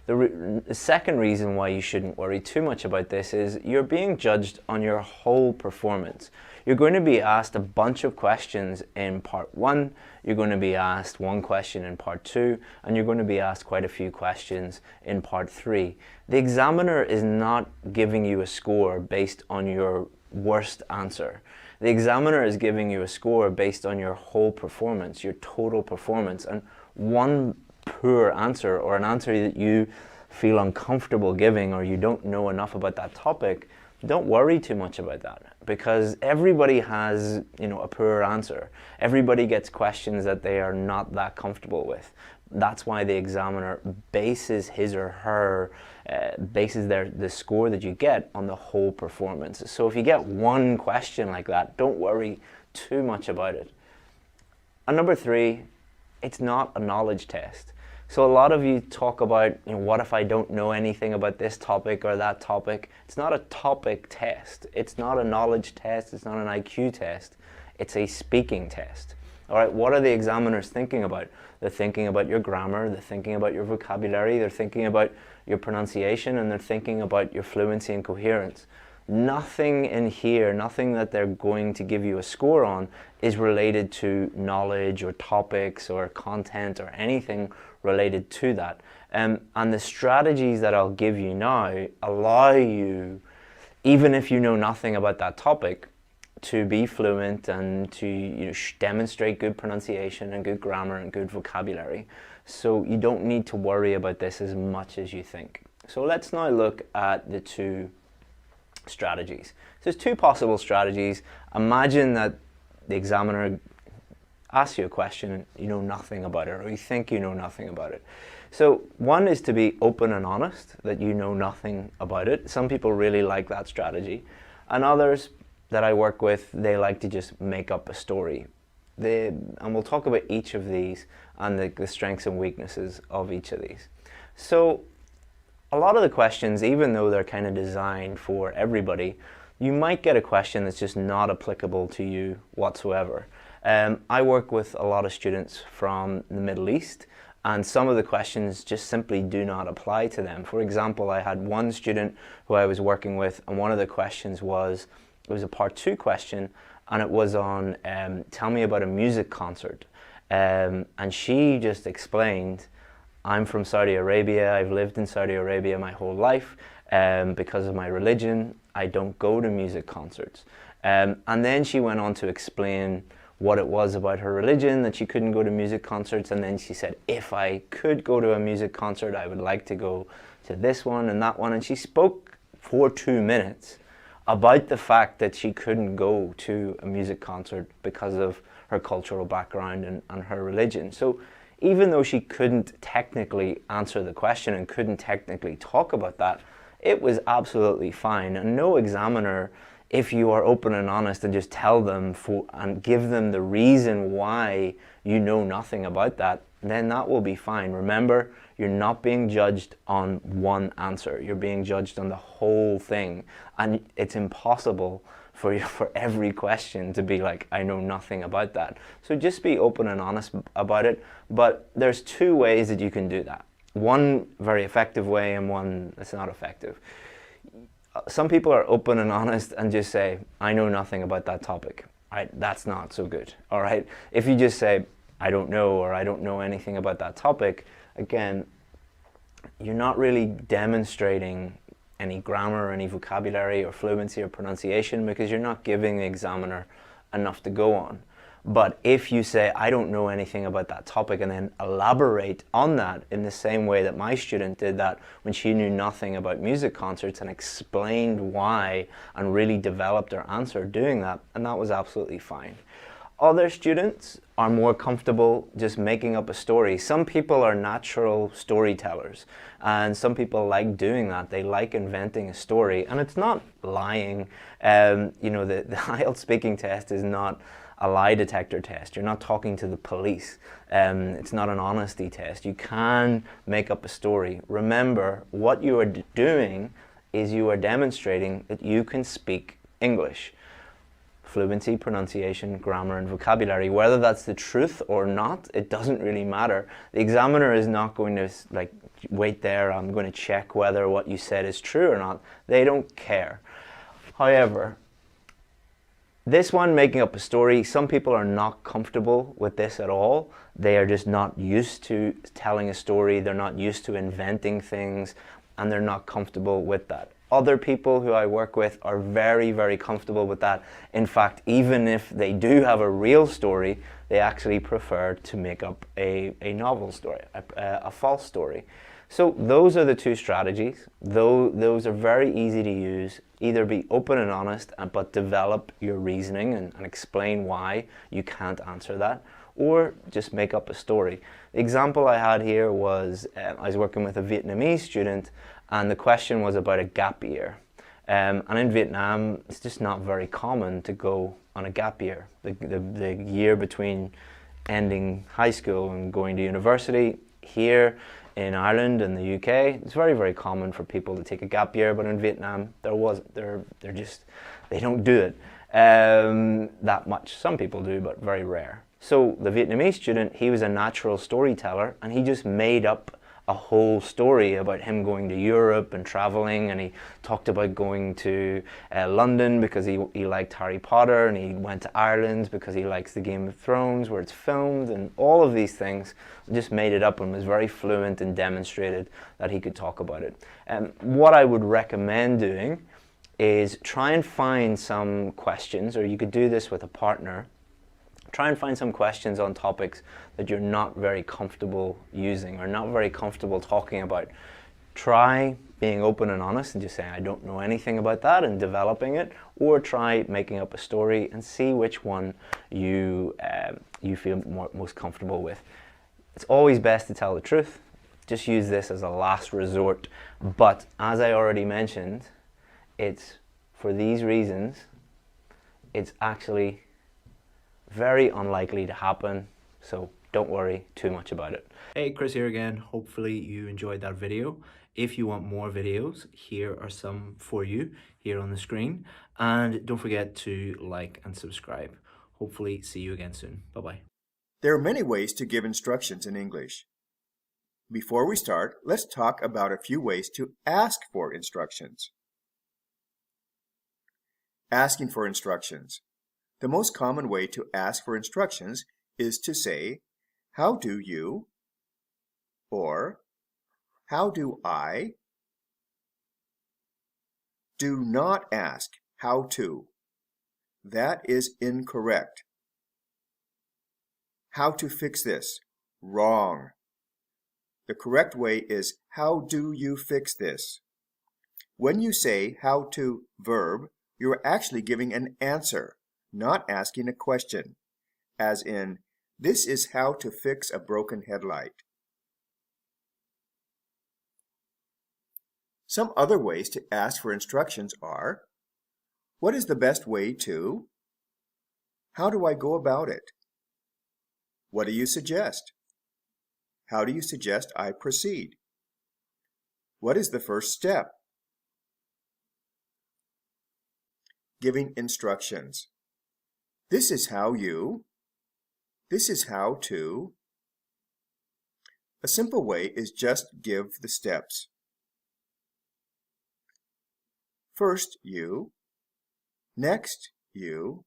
the second reason why you shouldn't worry too much about this is you're being judged on your whole performance. You're going to be asked a bunch of questions in part 1, you're going to be asked one question in part 2, and you're going to be asked quite a few questions in part 3. The examiner is not giving you a score based on your worst answer. The examiner is giving you a score based on your whole performance, your total performance, and one poor answer or an answer that you feel uncomfortable giving or you don't know enough about that topic, don't worry too much about that, because everybody has, a poor answer. Everybody gets questions that they are not that comfortable with. That's why the examiner bases his or her the score that you get on the whole performance. So if you get one question like that, don't worry too much about it. And number 3, it's not a knowledge test. So a lot of you talk about, what if I don't know anything about this topic or that topic? It's not a topic test. It's not a knowledge test. It's not an IQ test. It's a speaking test. All right, what are the examiners thinking about? They're thinking about your grammar, they're thinking about your vocabulary, they're thinking about your pronunciation, and they're thinking about your fluency and coherence. Nothing in here, nothing that they're going to give you a score on is related to knowledge or topics or content or anything related to that. And the strategies that I'll give you now allow you, even if you know nothing about that topic, to be fluent and to demonstrate good pronunciation and good grammar and good vocabulary. So you don't need to worry about this as much as you think. So let's now look at the 2 strategies. So there's 2 possible strategies. Imagine that the examiner asks you a question and you know nothing about it, or you think you know nothing about it. So one is to be open and honest that you know nothing about it. Some people really like that strategy, and others that I work with, they like to just make up a story. And we'll talk about each of these and the strengths and weaknesses of each of these. So a lot of the questions, even though they're kind of designed for everybody, you might get a question that's just not applicable to you whatsoever. I work with a lot of students from the Middle East, and some of the questions just simply do not apply to them. For example, I had one student who I was working with, and one of the questions was, it was a part 2 question, and it was on, tell me about a music concert. And she just explained, I'm from Saudi Arabia, I've lived in Saudi Arabia my whole life. Because of my religion, I don't go to music concerts. And then she went on to explain what it was about her religion, that she couldn't go to music concerts, and then she said, if I could go to a music concert, I would like to go to this one and that one. And she spoke for 2 minutes about the fact that she couldn't go to a music concert because of her cultural background and her religion. So even though she couldn't technically answer the question and couldn't technically talk about that, it was absolutely fine. And no examiner, if you are open and honest and just tell them and give them the reason why you know nothing about that, then that will be fine. Remember, you're not being judged on one answer. You're being judged on the whole thing. And it's impossible for every question to be like, I know nothing about that. So just be open and honest about it. But there's 2 ways that you can do that. One very effective way and one that's not effective. Some people are open and honest and just say, I know nothing about that topic. Right? That's not so good. All right. If you just say, I don't know, or I don't know anything about that topic, again, you're not really demonstrating any grammar or any vocabulary or fluency or pronunciation, because you're not giving the examiner enough to go on. But if you say, I don't know anything about that topic, and then elaborate on that in the same way that my student did that when she knew nothing about music concerts, and explained why and really developed her answer doing that, and that was absolutely fine. Other students are more comfortable just making up a story. Some people are natural storytellers, and some people like doing that. They like inventing a story, and it's not lying. The IELTS speaking test is not a lie detector test. You're not talking to the police. It's not an honesty test. You can make up a story. Remember, what you are doing is you are demonstrating that you can speak English. Fluency, pronunciation, grammar, and vocabulary. Whether that's the truth or not, it doesn't really matter. The examiner is not going to like, wait there, I'm going to check whether what you said is true or not. They don't care. However, this one, making up a story, some people are not comfortable with this at all. They are just not used to telling a story. They're not used to inventing things, and they're not comfortable with that. Other people who I work with are very, very comfortable with that. In fact, even if they do have a real story, they actually prefer to make up a novel story, a false story. So those are the two strategies. Those are very easy to use. Either be open and honest, but develop your reasoning and explain why you can't answer that, or just make up a story. The example I had here was, I was working with a Vietnamese student, and the question was about a gap year. And in Vietnam, it's just not very common to go on a gap year. The year between ending high school and going to university. Here in Ireland and the UK, it's very, very common for people to take a gap year, but in Vietnam, there wasn't. They don't do it that much. Some people do, but very rare. So the Vietnamese student, he was a natural storyteller, and he just made up a whole story about him going to Europe and traveling, and he talked about going to London because he liked Harry Potter, and he went to Ireland because he likes the Game of Thrones where it's filmed, and all of these things. Just made it up and was very fluent and demonstrated that he could talk about it. What I would recommend doing is try and find some questions, or you could do this with a partner. Try and find some questions on topics that you're not very comfortable using or not very comfortable talking about. Try being open and honest and just saying, I don't know anything about that, and developing it, or try making up a story and see which one you feel most comfortable with. It's always best to tell the truth. Just use this as a last resort. But as I already mentioned, it's for these reasons, it's actually very unlikely to happen, so don't worry too much about it. Hey, Chris here again. Hopefully you enjoyed that video. If you want more videos, here are some for you here on the screen. And don't forget to like and subscribe. Hopefully see you again soon. Bye-bye. There are many ways to give instructions in English. Before we start, let's talk about a few ways to ask for instructions. Asking for instructions. The most common way to ask for instructions is to say, how do you? Or, how do I? Do not ask how to. That is incorrect. How to fix this? Wrong. The correct way is, how do you fix this? When you say how to verb, you are actually giving an answer, not asking a question, as in, this is how to fix a broken headlight. Some other ways to ask for instructions are, what is the best way to? How do I go about it? What do you suggest? How do you suggest I proceed? What is the first step? Giving instructions. This is how you. This is how to. A simple way is just give the steps. First you, next you,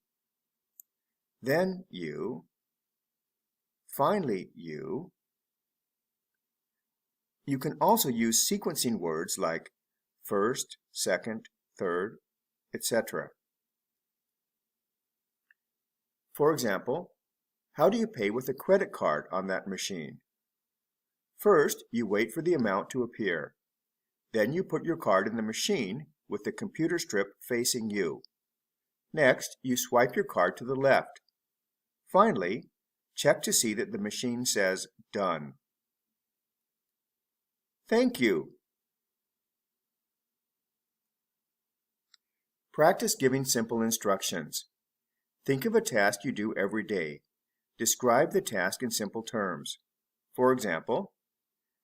then you, finally you. You can also use sequencing words like first, second, third, etc. For example, how do you pay with a credit card on that machine? First, you wait for the amount to appear. Then you put your card in the machine with the computer strip facing you. Next, you swipe your card to the left. Finally, check to see that the machine says Done. Thank you. Practice giving simple instructions. Think of a task you do every day. Describe the task in simple terms. For example,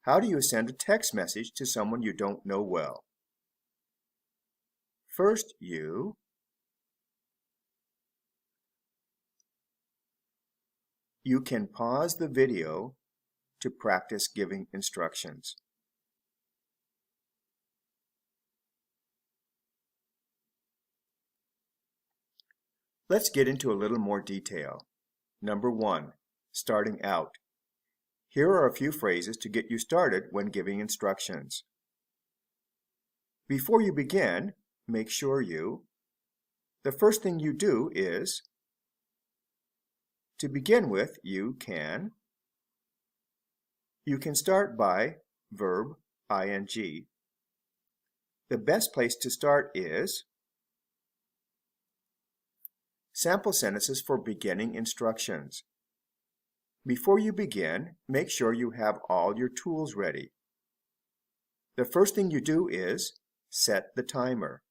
how do you send a text message to someone you don't know well? First, you can pause the video to practice giving instructions. Let's get into a little more detail. Number 1, starting out. Here are a few phrases to get you started when giving instructions. Before you begin, make sure the first thing you do is, to begin with, you can start by verb ing. The best place to start is sample sentences for beginning instructions. Before you begin, make sure you have all your tools ready. The first thing you do is set the timer.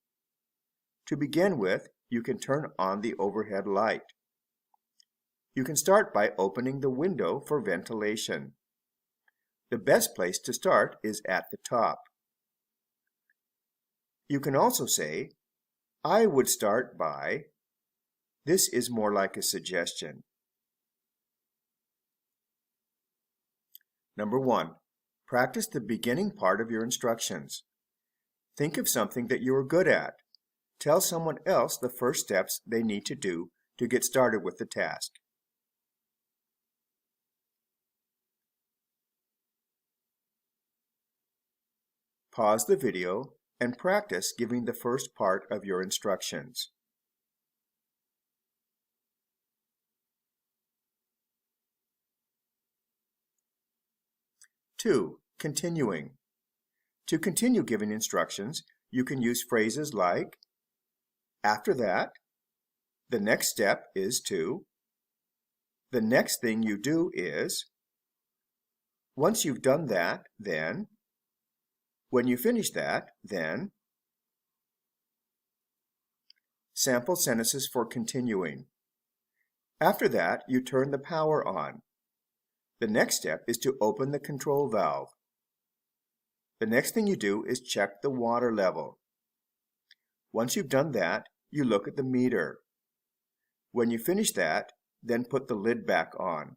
To begin with, you can turn on the overhead light. You can start by opening the window for ventilation. The best place to start is at the top. You can also say, I would start by. This is more like a suggestion. Number 1, practice the beginning part of your instructions. Think of something that you are good at. Tell someone else the first steps they need to do to get started with the task. Pause the video and practice giving the first part of your instructions. Two, continuing. To continue giving instructions, you can use phrases like, after that, the next step is to, the next thing you do is, once you've done that, then, when you finish that, then. Sample sentences for continuing. After that, you turn the power on. The next step is to open the control valve. The next thing you do is check the water level. Once you've done that, you look at the meter. When you finish that, then put the lid back on.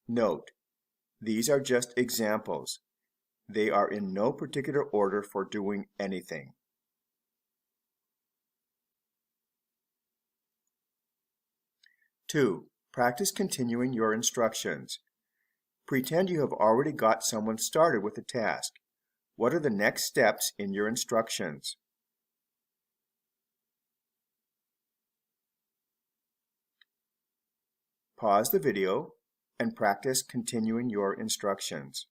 Note, these are just examples. They are in no particular order for doing anything. Two, practice continuing your instructions. Pretend you have already got someone started with a task. What are the next steps in your instructions? Pause the video and practice continuing your instructions.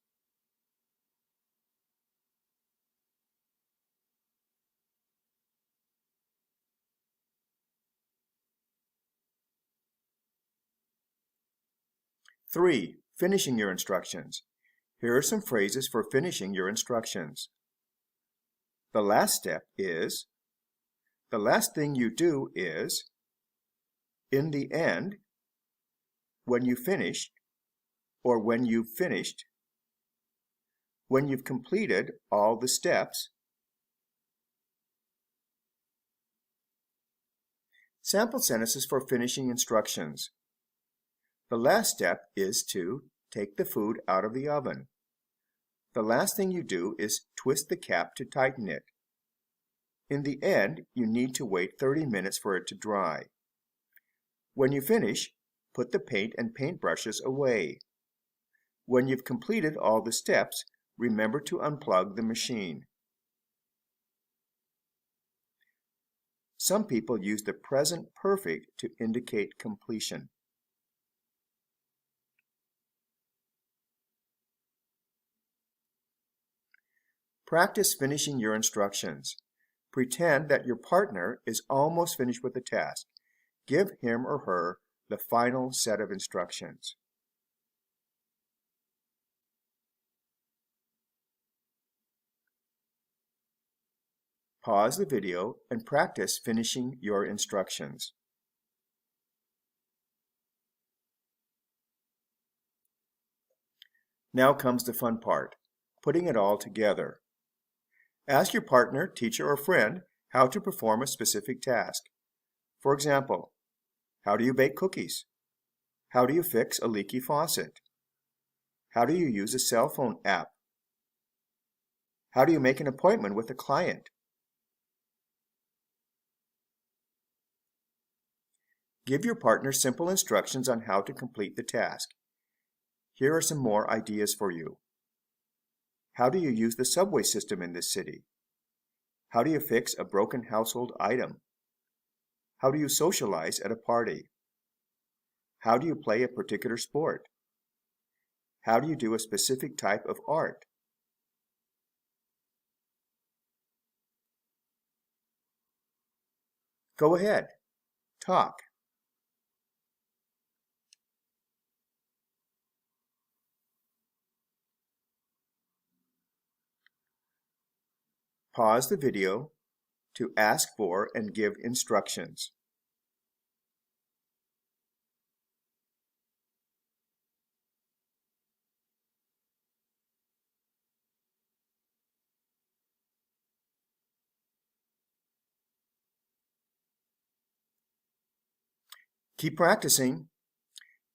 Three, finishing your instructions. Here are some phrases for finishing your instructions. The last step is, the last thing you do is, in the end, when you finished, or when you've finished, when you've completed all the steps. Sample sentences for finishing instructions. The last step is to take the food out of the oven. The last thing you do is twist the cap to tighten it. In the end, you need to wait 30 minutes for it to dry. When you finish, put the paint and paintbrushes away. When you've completed all the steps, remember to unplug the machine. Some people use the present perfect to indicate completion. Practice finishing your instructions. Pretend that your partner is almost finished with the task. Give him or her the final set of instructions. Pause the video and practice finishing your instructions. Now comes the fun part, putting it all together. Ask your partner, teacher, or friend how to perform a specific task. For example, how do you bake cookies? How do you fix a leaky faucet? How do you use a cell phone app? How do you make an appointment with a client? Give your partner simple instructions on how to complete the task. Here are some more ideas for you. How do you use the subway system in this city? How do you fix a broken household item? How do you socialize at a party? How do you play a particular sport? How do you do a specific type of art? Go ahead. Talk. Pause the video to ask for and give instructions. Keep practicing.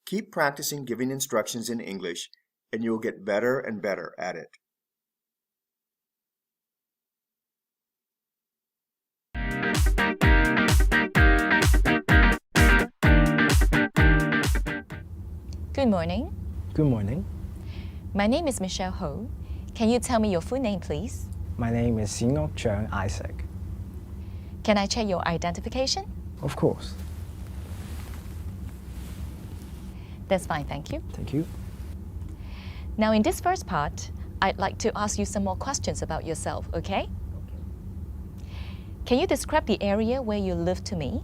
Keep practicing giving instructions in English, and you will get better and better at it. Good morning. Good morning. My name is Michelle Ho. Can you tell me your full name, please? My name is Sinok Chung Isaac. Can I check your identification? Of course. That's fine, thank you. Thank you. Now, in this first part, I'd like to ask you some more questions about yourself, okay? Can you describe the area where you live to me?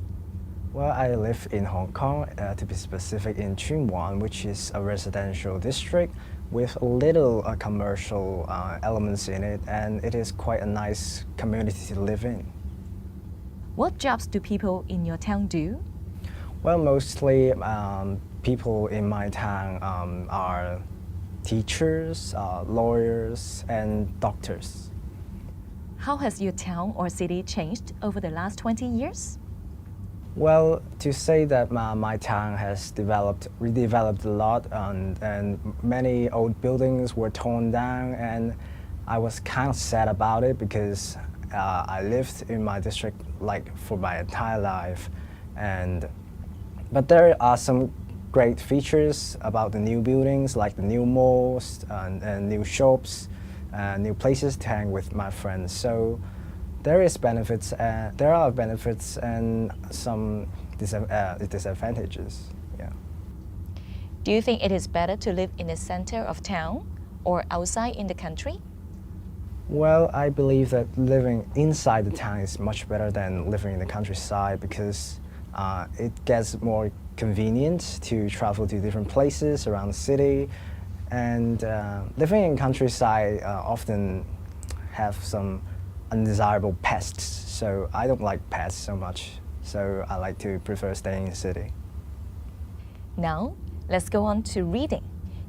Well, I live in Hong Kong, to be specific in Tsuen Wan, which is a residential district with little commercial elements in it, and it is quite a nice community to live in. What jobs do people in your town do? Well, mostly people in my town are teachers, lawyers, and doctors. How has your town or city changed over the last 20 years? Well, to say that my town has redeveloped a lot, and many old buildings were torn down, and I was kind of sad about it because I lived in my district like for my entire life, but there are some great features about the new buildings, like the new malls and new shops, new places to hang with my friends. So there are benefits and some disadvantages. Yeah. Do you think it is better to live in the center of town or outside in the country? Well, I believe that living inside the town is much better than living in the countryside because it gets more convenient to travel to different places around the city, and living in countryside often have some undesirable pests, so I don't like pests so much, so I like to prefer staying in the city. Now, let's go on to reading.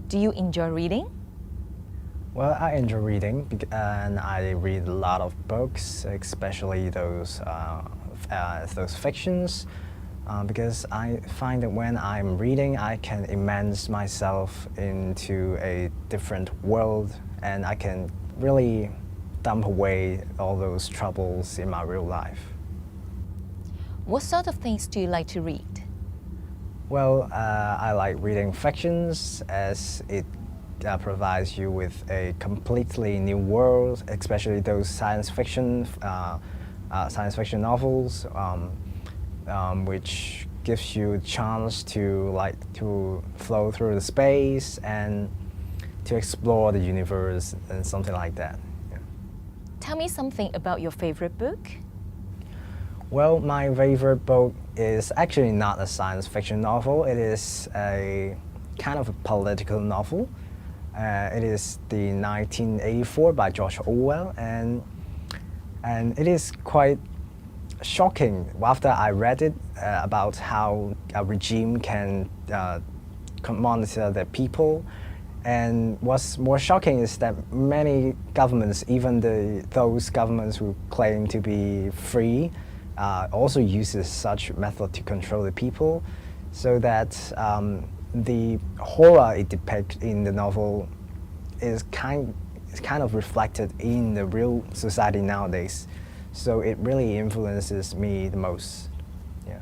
Do you enjoy reading? Well, I enjoy reading, and I read a lot of books, especially those fictions, because I find that when I'm reading, I can immerse myself into a different world, and I can really dump away all those troubles in my real life. What sort of things do you like to read? Well, I like reading fictions as it provides you with a completely new world, especially those science fiction novels, which gives you a chance to flow through the space and to explore the universe and something like that. Yeah. Tell me something about your favorite book. Well, my favorite book is actually not a science fiction novel. It is a kind of a political novel. It is the 1984 by George Orwell, and it is quite shocking after I read it about how a regime can monitor the people And what's more shocking is that many governments, even those governments who claim to be free, also uses such method to control the people, so that the horror it depicts in the novel is kind of reflected in the real society nowadays. So it really influences me the most. Yeah.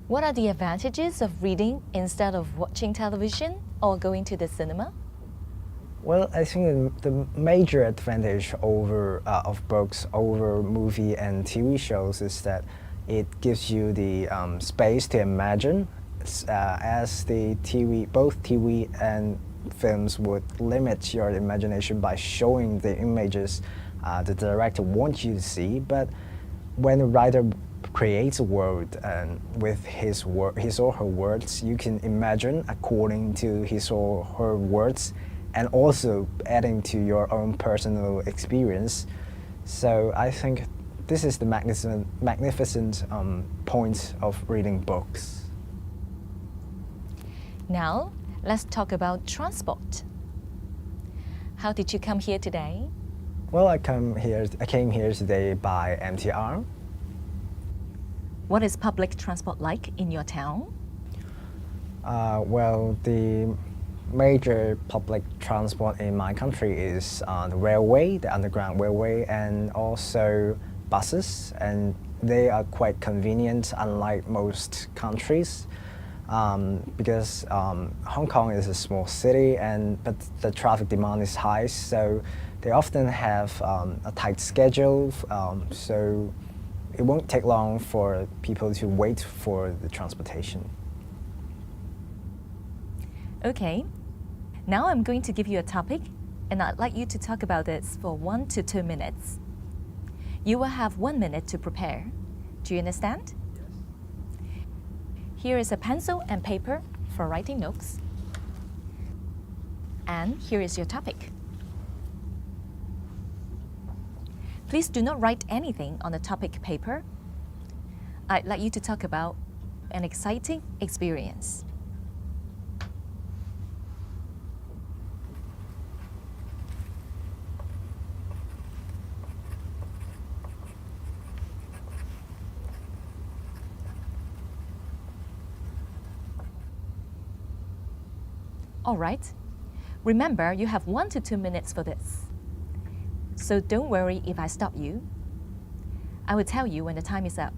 What are the advantages of reading instead of watching television or going to the cinema? Well, I think the major advantage of books over movie and TV shows is that it gives you the space to imagine, as both TV and films would limit your imagination by showing the images the director wants you to see. But when a writer creates a world with his or her words, you can imagine according to his or her words, and also adding to your own personal experience. So I think this is the magnificent point of reading books. Now, let's talk about transport. How did you come here today? Well, I came here today by MTR. What is public transport like in your town? Well, the major public transport in my country is the railway, the underground railway, and also buses, and they are quite convenient, unlike most countries, because Hong Kong is a small city, but the traffic demand is high, so they often have a tight schedule, so it won't take long for people to wait for the transportation. Okay, now I'm going to give you a topic, and I'd like you to talk about this for 1 to 2 minutes. You will have 1 minute to prepare. Do you understand? Yes. Here is a pencil and paper for writing notes. And here is your topic. Please do not write anything on the topic paper. I'd like you to talk about an exciting experience. All right. Remember, you have 1 to 2 minutes for this. So don't worry if I stop you. I will tell you when the time is up.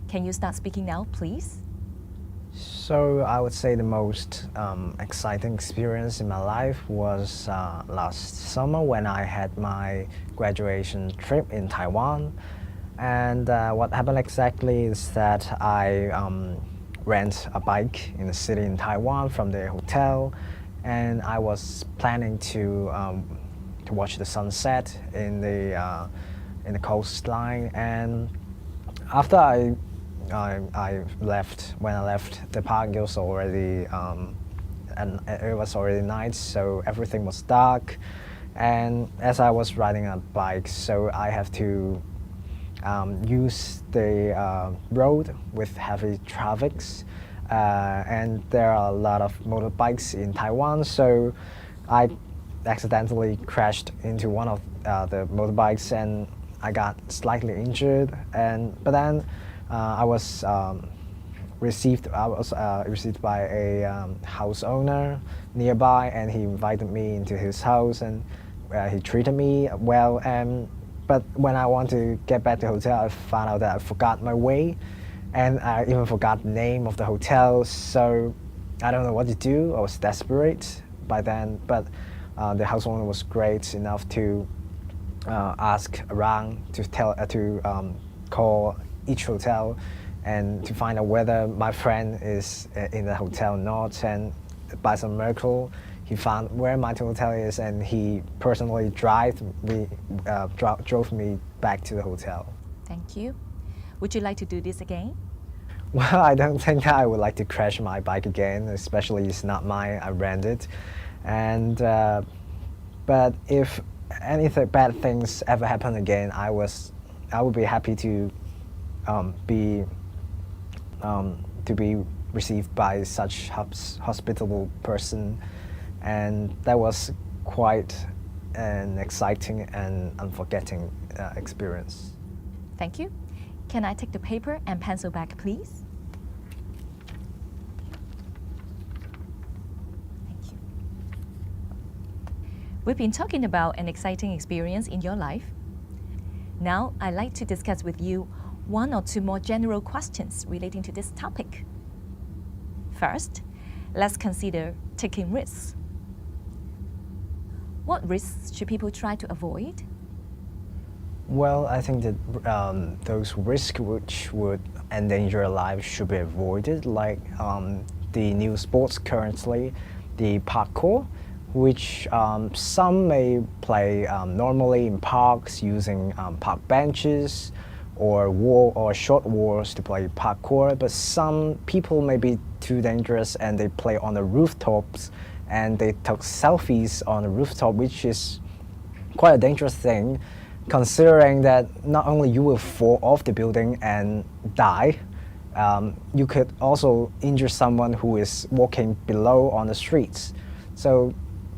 Can you start speaking now, please? So I would say the most exciting experience in my life was last summer when I had my graduation trip in Taiwan. And what happened exactly is that I rent a bike in the city in Taiwan from the hotel, and I was planning to watch the sunset in the coastline. And after I left, when I left the park, it was already night, so everything was dark. And as I was riding a bike, so I have to use the road with heavy traffics, and there are a lot of motorbikes in Taiwan, so I accidentally crashed into one of the motorbikes, and I got slightly injured. But then I was received by a house owner nearby, and he invited me into his house, and he treated me well. But when I want to get back to the hotel, I found out that I forgot my way, and I even forgot the name of the hotel. So I don't know what to do. I was desperate by then, but the house owner was great enough to ask around, to call each hotel and to find out whether my friend is in the hotel or not. And by some miracle, he found where my hotel is, and he personally drove me back to the hotel. Thank you. Would you like to do this again? Well, I don't think I would like to crash my bike again, especially it's not mine, I rented. And but if anything bad things ever happen again, I would be happy to be received by such hospitable person, and that was quite an exciting and unforgetting experience. Thank you. Can I take the paper and pencil back, please? Thank you. We've been talking about an exciting experience in your life. Now, I'd like to discuss with you one or two more general questions relating to this topic. First, let's consider taking risks. What risks should people try to avoid? Well, I think that those risks which would endanger lives should be avoided, like the new sports currently, the parkour, which some may play normally in parks using park benches or short walls to play parkour, but some people may be too dangerous and they play on the rooftops and they took selfies on the rooftop, which is quite a dangerous thing, considering that not only you will fall off the building and die, you could also injure someone who is walking below on the streets. So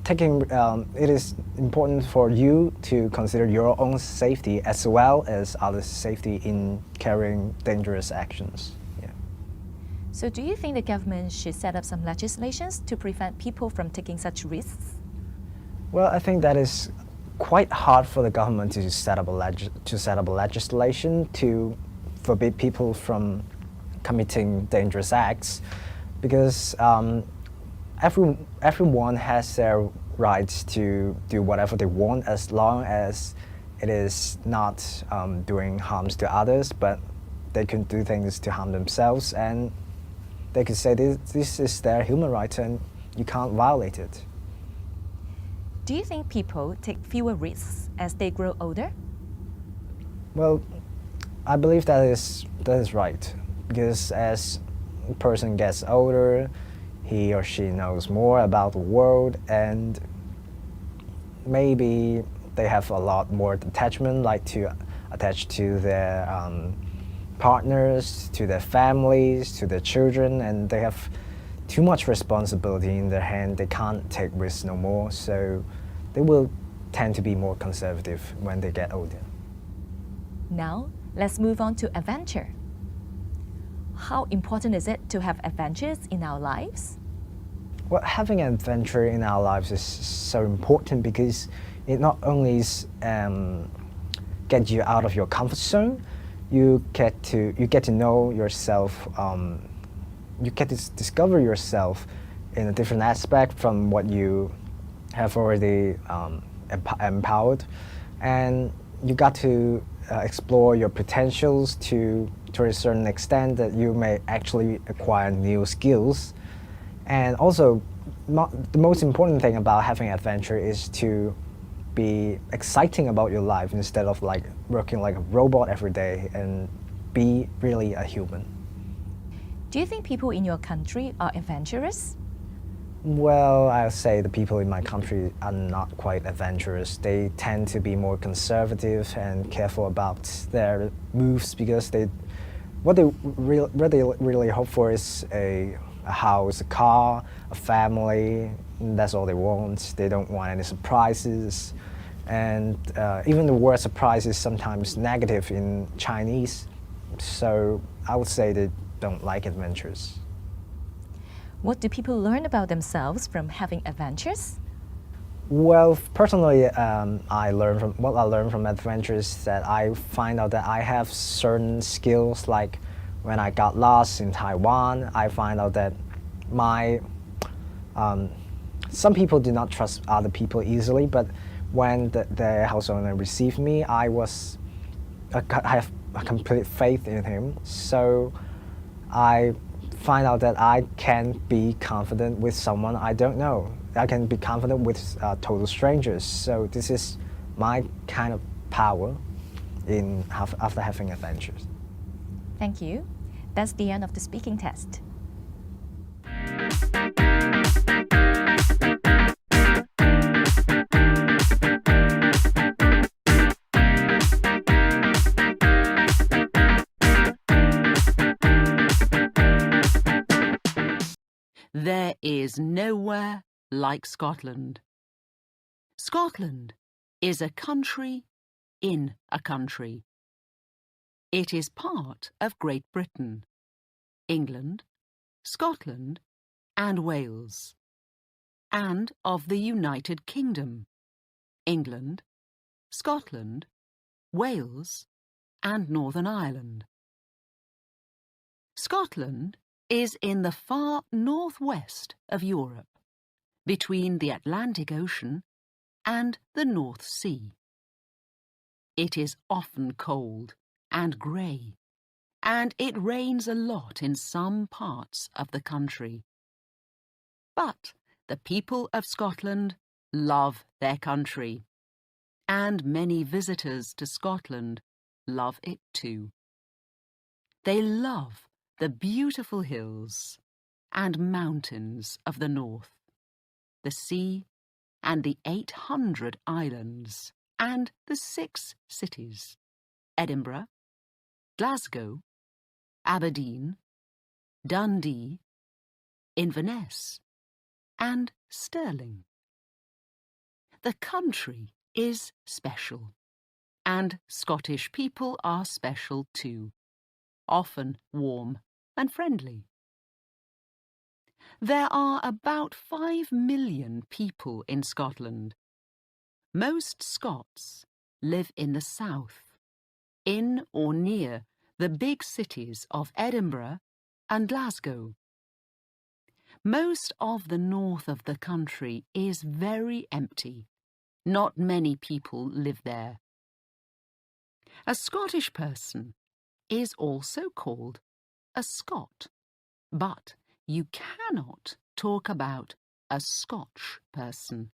it is important for you to consider your own safety as well as others' safety in carrying dangerous actions. Yeah. So do you think the government should set up some legislations to prevent people from taking such risks? Well, I think that is quite hard for the government to set up a legislation to forbid people from committing dangerous acts, because everyone has their rights to do whatever they want as long as it is not doing harms to others, but they can do things to harm themselves, and they could say this is their human right and you can't violate it. Do you think people take fewer risks as they grow older? Well, I believe that is right, because as a person gets older, he or she knows more about the world, and maybe they have a lot more attachment, like to attach to their partners, to their families, to their children, and they have too much responsibility in their hand. They can't take risks no more, so they will tend to be more conservative when they get older. Now, let's move on to adventure. How important is it to have adventures in our lives? Well, having an adventure in our lives is so important because it not only get you out of your comfort zone, you get to know yourself. You get to discover yourself in a different aspect from what you have already empowered, and you got to explore your potentials to a certain extent that you may actually acquire new skills. And also, the most important thing about having adventure is to be exciting about your life instead of like working like a robot every day, and be really a human. Do you think people in your country are adventurous? Well, I'll say the people in my country are not quite adventurous. They tend to be more conservative and careful about their moves, because what they really hope for is a house, a car, a family. That's all they want. They don't want any surprises. And even the word surprise is sometimes negative in Chinese. So I would say they don't like adventures. What do people learn about themselves from having adventures? Well, personally, I learned from adventures that I find out that I have certain skills. Like when I got lost in Taiwan, I find out that some people do not trust other people easily, but when the house owner received me, I have a complete faith in him. So I find out that I can be confident with someone I don't know. I can be confident with total strangers. So this is my kind of power after having adventures. Thank you. That's the end of the speaking test. is nowhere like Scotland. Scotland is a country in a country. It is part of Great Britain, England, Scotland, and Wales, and of the United Kingdom, England, Scotland, Wales, and Northern Ireland. Scotland is in the far northwest of Europe, between the Atlantic Ocean and the North Sea. It is often cold and grey, and it rains a lot in some parts of the country. But the people of Scotland love their country, and many visitors to Scotland love it too. They love the beautiful hills and mountains of the north, the sea and the 800 islands, and the 6 cities: Edinburgh, Glasgow, Aberdeen, Dundee, Inverness, and Stirling. The country is special, and Scottish people are special too, often warm and friendly. There are about 5 million people in Scotland. Most Scots live in the south, in or near the big cities of Edinburgh and Glasgow. Most of the north of the country is very empty. Not many people live there. A Scottish person is also called a Scot, but you cannot talk about a Scotch person.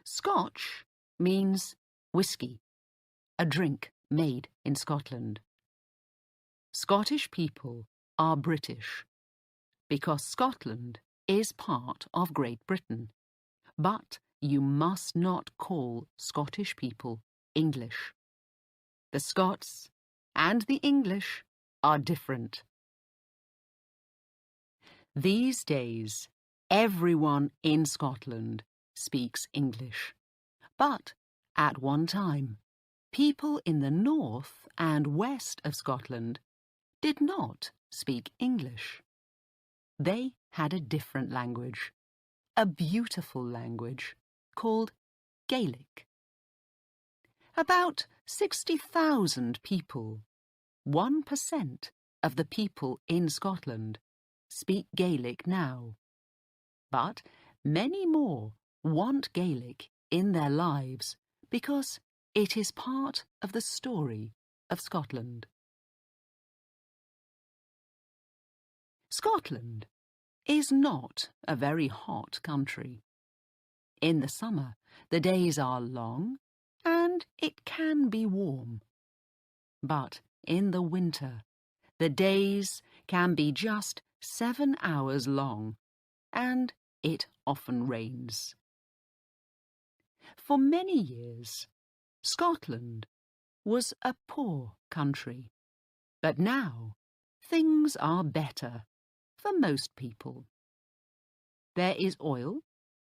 Scotch means whisky, a drink made in Scotland. Scottish people are British because Scotland is part of Great Britain, but you must not call Scottish people English. The Scots and the English are different. These days, everyone in Scotland speaks English, but at one time, people in the north and west of Scotland did not speak English. They had a different language, a beautiful language called Gaelic. About 60,000 people, 1% of the people in Scotland, speak Gaelic now. But many more want Gaelic in their lives because it is part of the story of Scotland. Scotland is not a very hot country. In the summer, the days are long and it can be warm. But in the winter, the days can be just 7 hours long, and it often rains. For many years, Scotland was a poor country, but now things are better for most people. There is oil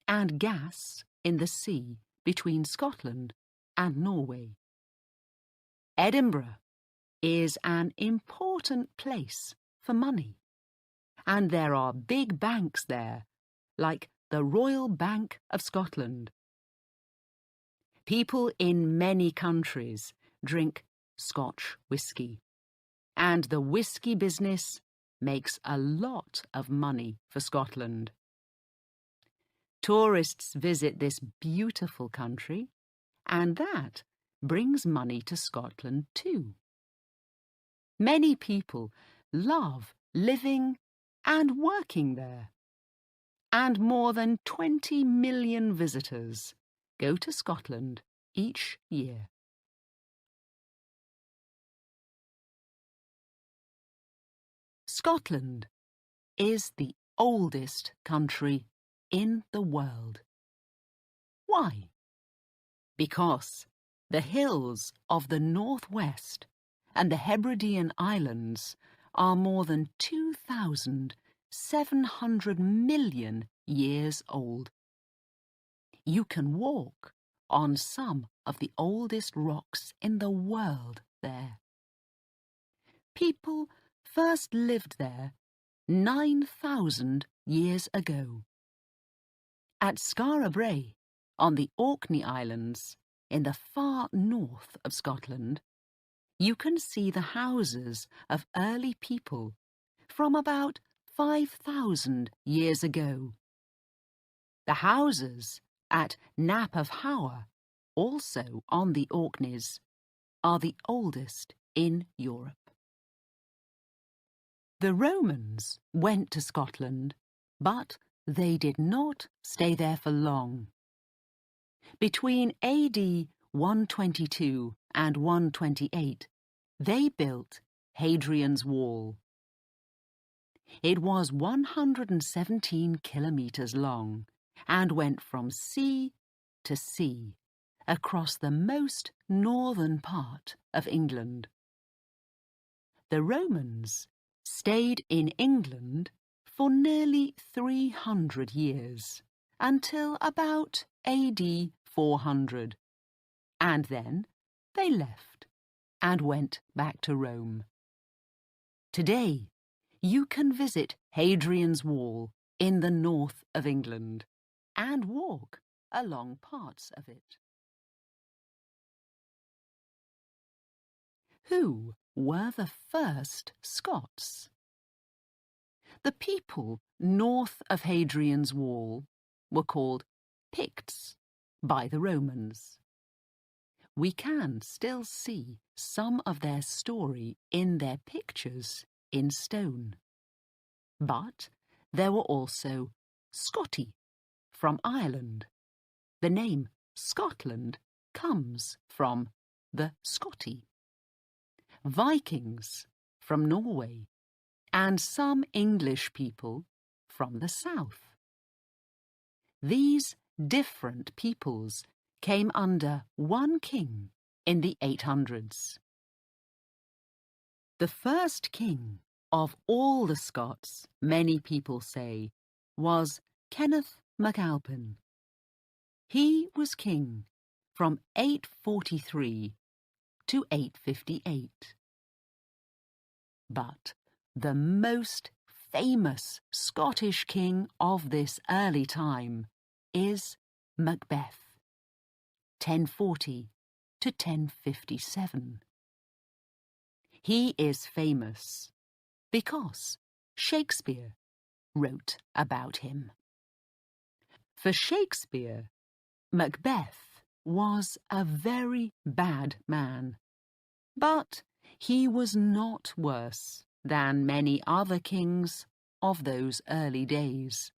and gas in the sea between Scotland and Norway. Edinburgh is an important place for money, and there are big banks there, like the Royal Bank of Scotland. People in many countries drink Scotch whisky, and the whisky business makes a lot of money for Scotland. Tourists visit this beautiful country, and that brings money to Scotland too. Many people love living and working there, and more than 20 million visitors go to Scotland each year. Scotland is the oldest country in the world. Why? Because the hills of the northwest and the Hebridean Islands are more than 700 million years old. You can walk on some of the oldest rocks in the world there. People first lived there 9,000 years ago. At Skara Brae, on the Orkney Islands, in the far north of Scotland, you can see the houses of early people from about 5,000 years ago. The houses at Nap of Hower, also on the Orkneys, are the oldest in Europe. The Romans went to Scotland, but they did not stay there for long. Between AD 122 and 128, they built Hadrian's Wall. It was 117 kilometres long and went from sea to sea across the most northern part of England. The Romans stayed in England for nearly 300 years, until about AD 400, and then they left and went back to Rome. Today, you can visit Hadrian's Wall in the north of England and walk along parts of it. Who were the first Scots? The people north of Hadrian's Wall were called Picts by the Romans. We can still see some of their story in their pictures in stone. But there were also Scotti from Ireland. The name Scotland comes from the Scotti. Vikings from Norway, and some English people from the south. These different peoples came under one king in the 800s. The first king of all the Scots, many people say, was Kenneth MacAlpin. He was king from 843 to 858. But the most famous Scottish king of this early time is Macbeth, 1040 to 1057. He is famous because Shakespeare wrote about him. For Shakespeare, Macbeth was a very bad man, but he was not worse than many other kings of those early days.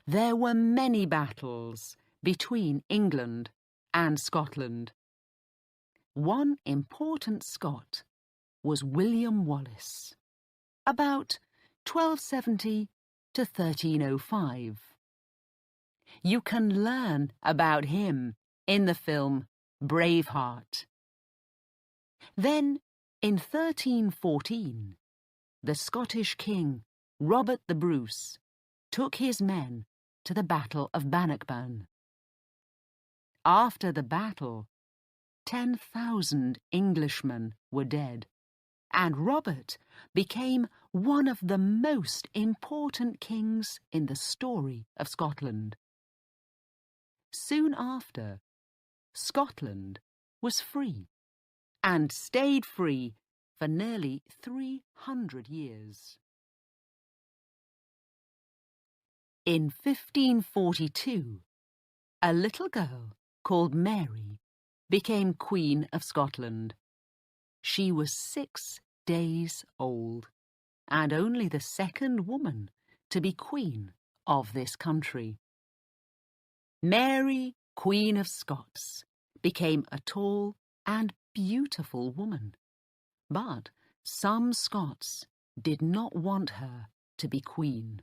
There were many battles between England and Scotland. One important Scot was William Wallace, about 1270 to 1305. You can learn about him in the film Braveheart. Then, in 1314, the Scottish king, Robert the Bruce, took his men to the Battle of Bannockburn. After the battle, 10,000 Englishmen were dead, and Robert became one of the most important kings in the story of Scotland. Soon after, Scotland was free, and stayed free for nearly 300 years. In 1542, a little girl called Mary became Queen of Scotland. She was 6 days old, and only the second woman to be Queen of this country. Mary, Queen of Scots, became a tall and beautiful woman, but some Scots did not want her to be queen.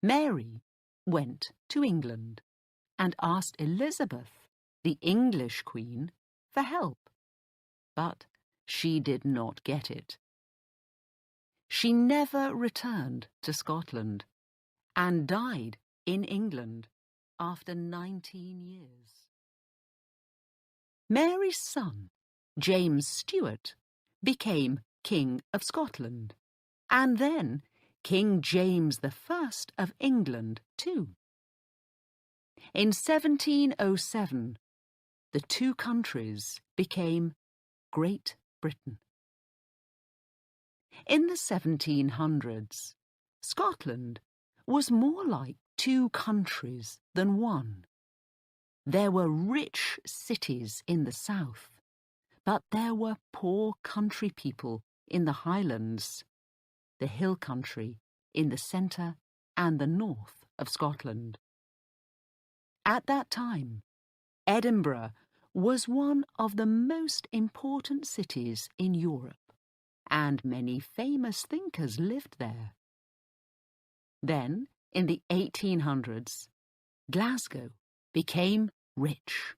Mary went to England and asked Elizabeth, the English queen, for help, but she did not get it. she never returned to Scotland and died in England after 19 years. Mary's son, James Stuart, became King of Scotland, and then King James I of England too. In 1707, the two countries became Great Britain. In the 1700s, Scotland was more like two countries than one. There were rich cities in the south, but there were poor country people in the Highlands, the hill country in the centre and the north of Scotland. At that time, Edinburgh was one of the most important cities in Europe, and many famous thinkers lived there. Then, in the 1800s, Glasgow became rich.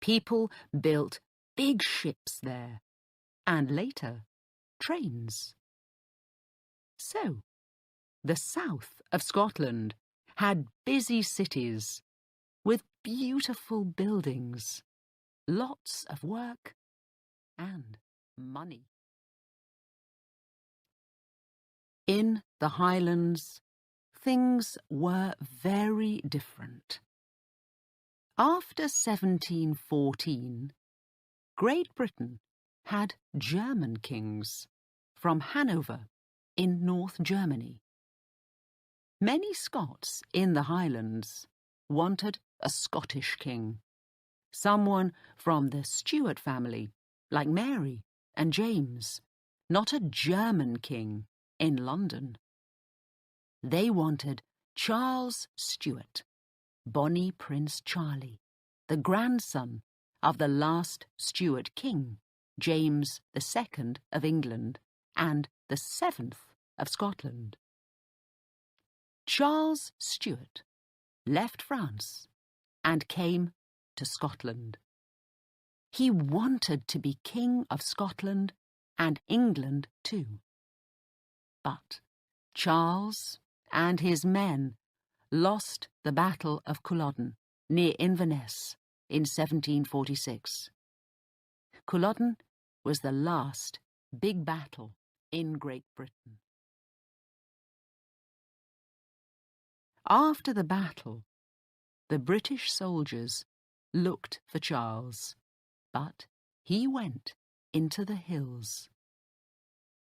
People built big ships there, and later, trains. So, the south of Scotland had busy cities with beautiful buildings, lots of work, and money. In the Highlands, things were very different. After 1714, Great Britain had German kings from Hanover in North Germany. Many Scots in the Highlands wanted a Scottish king, someone from the Stuart family, like Mary and James, not a German king in London. They wanted Charles Stuart, Bonnie Prince Charlie, the grandson of the last Stuart king, James II of England, and the 7th of Scotland. Charles Stuart left France and came to Scotland. He wanted to be King of Scotland and England too. But Charles and his men lost the Battle of Culloden near Inverness in 1746. Culloden was the last big battle in Great Britain. After the battle, the British soldiers looked for Charles, but he went into the hills.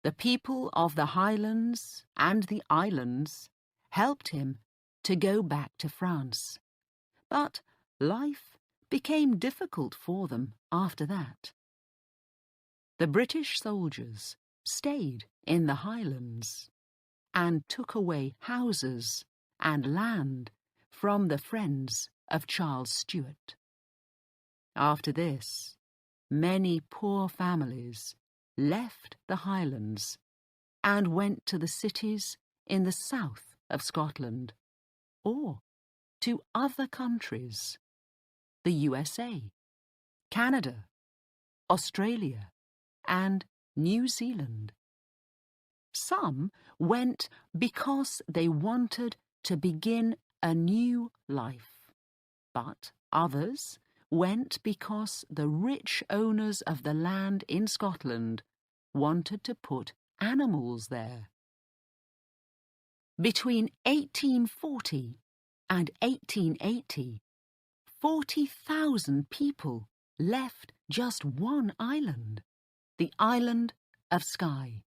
The people of the Highlands and the islands helped him to go back to France, but life became difficult for them after that. The British soldiers stayed in the Highlands and took away houses and land from the friends of Charles Stuart. After this, many poor families left the Highlands and went to the cities in the south of Scotland, or to other countries, the USA, Canada, Australia, and New Zealand. Some went because they wanted to begin a new life, but others went because the rich owners of the land in Scotland wanted to put animals there. Between 1840 and 1880, 40,000 people left just one island, the island of Skye.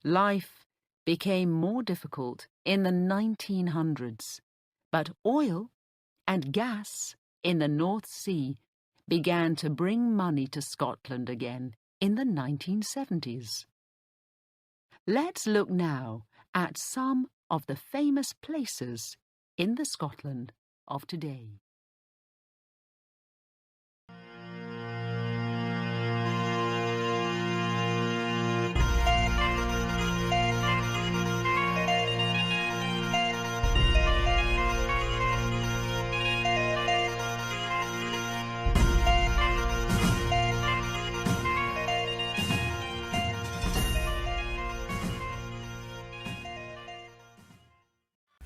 Life became more difficult in the 1900s, but oil and gas in the North Sea began to bring money to Scotland again in the 1970s. Let's look now at some of the famous places in the Scotland of today.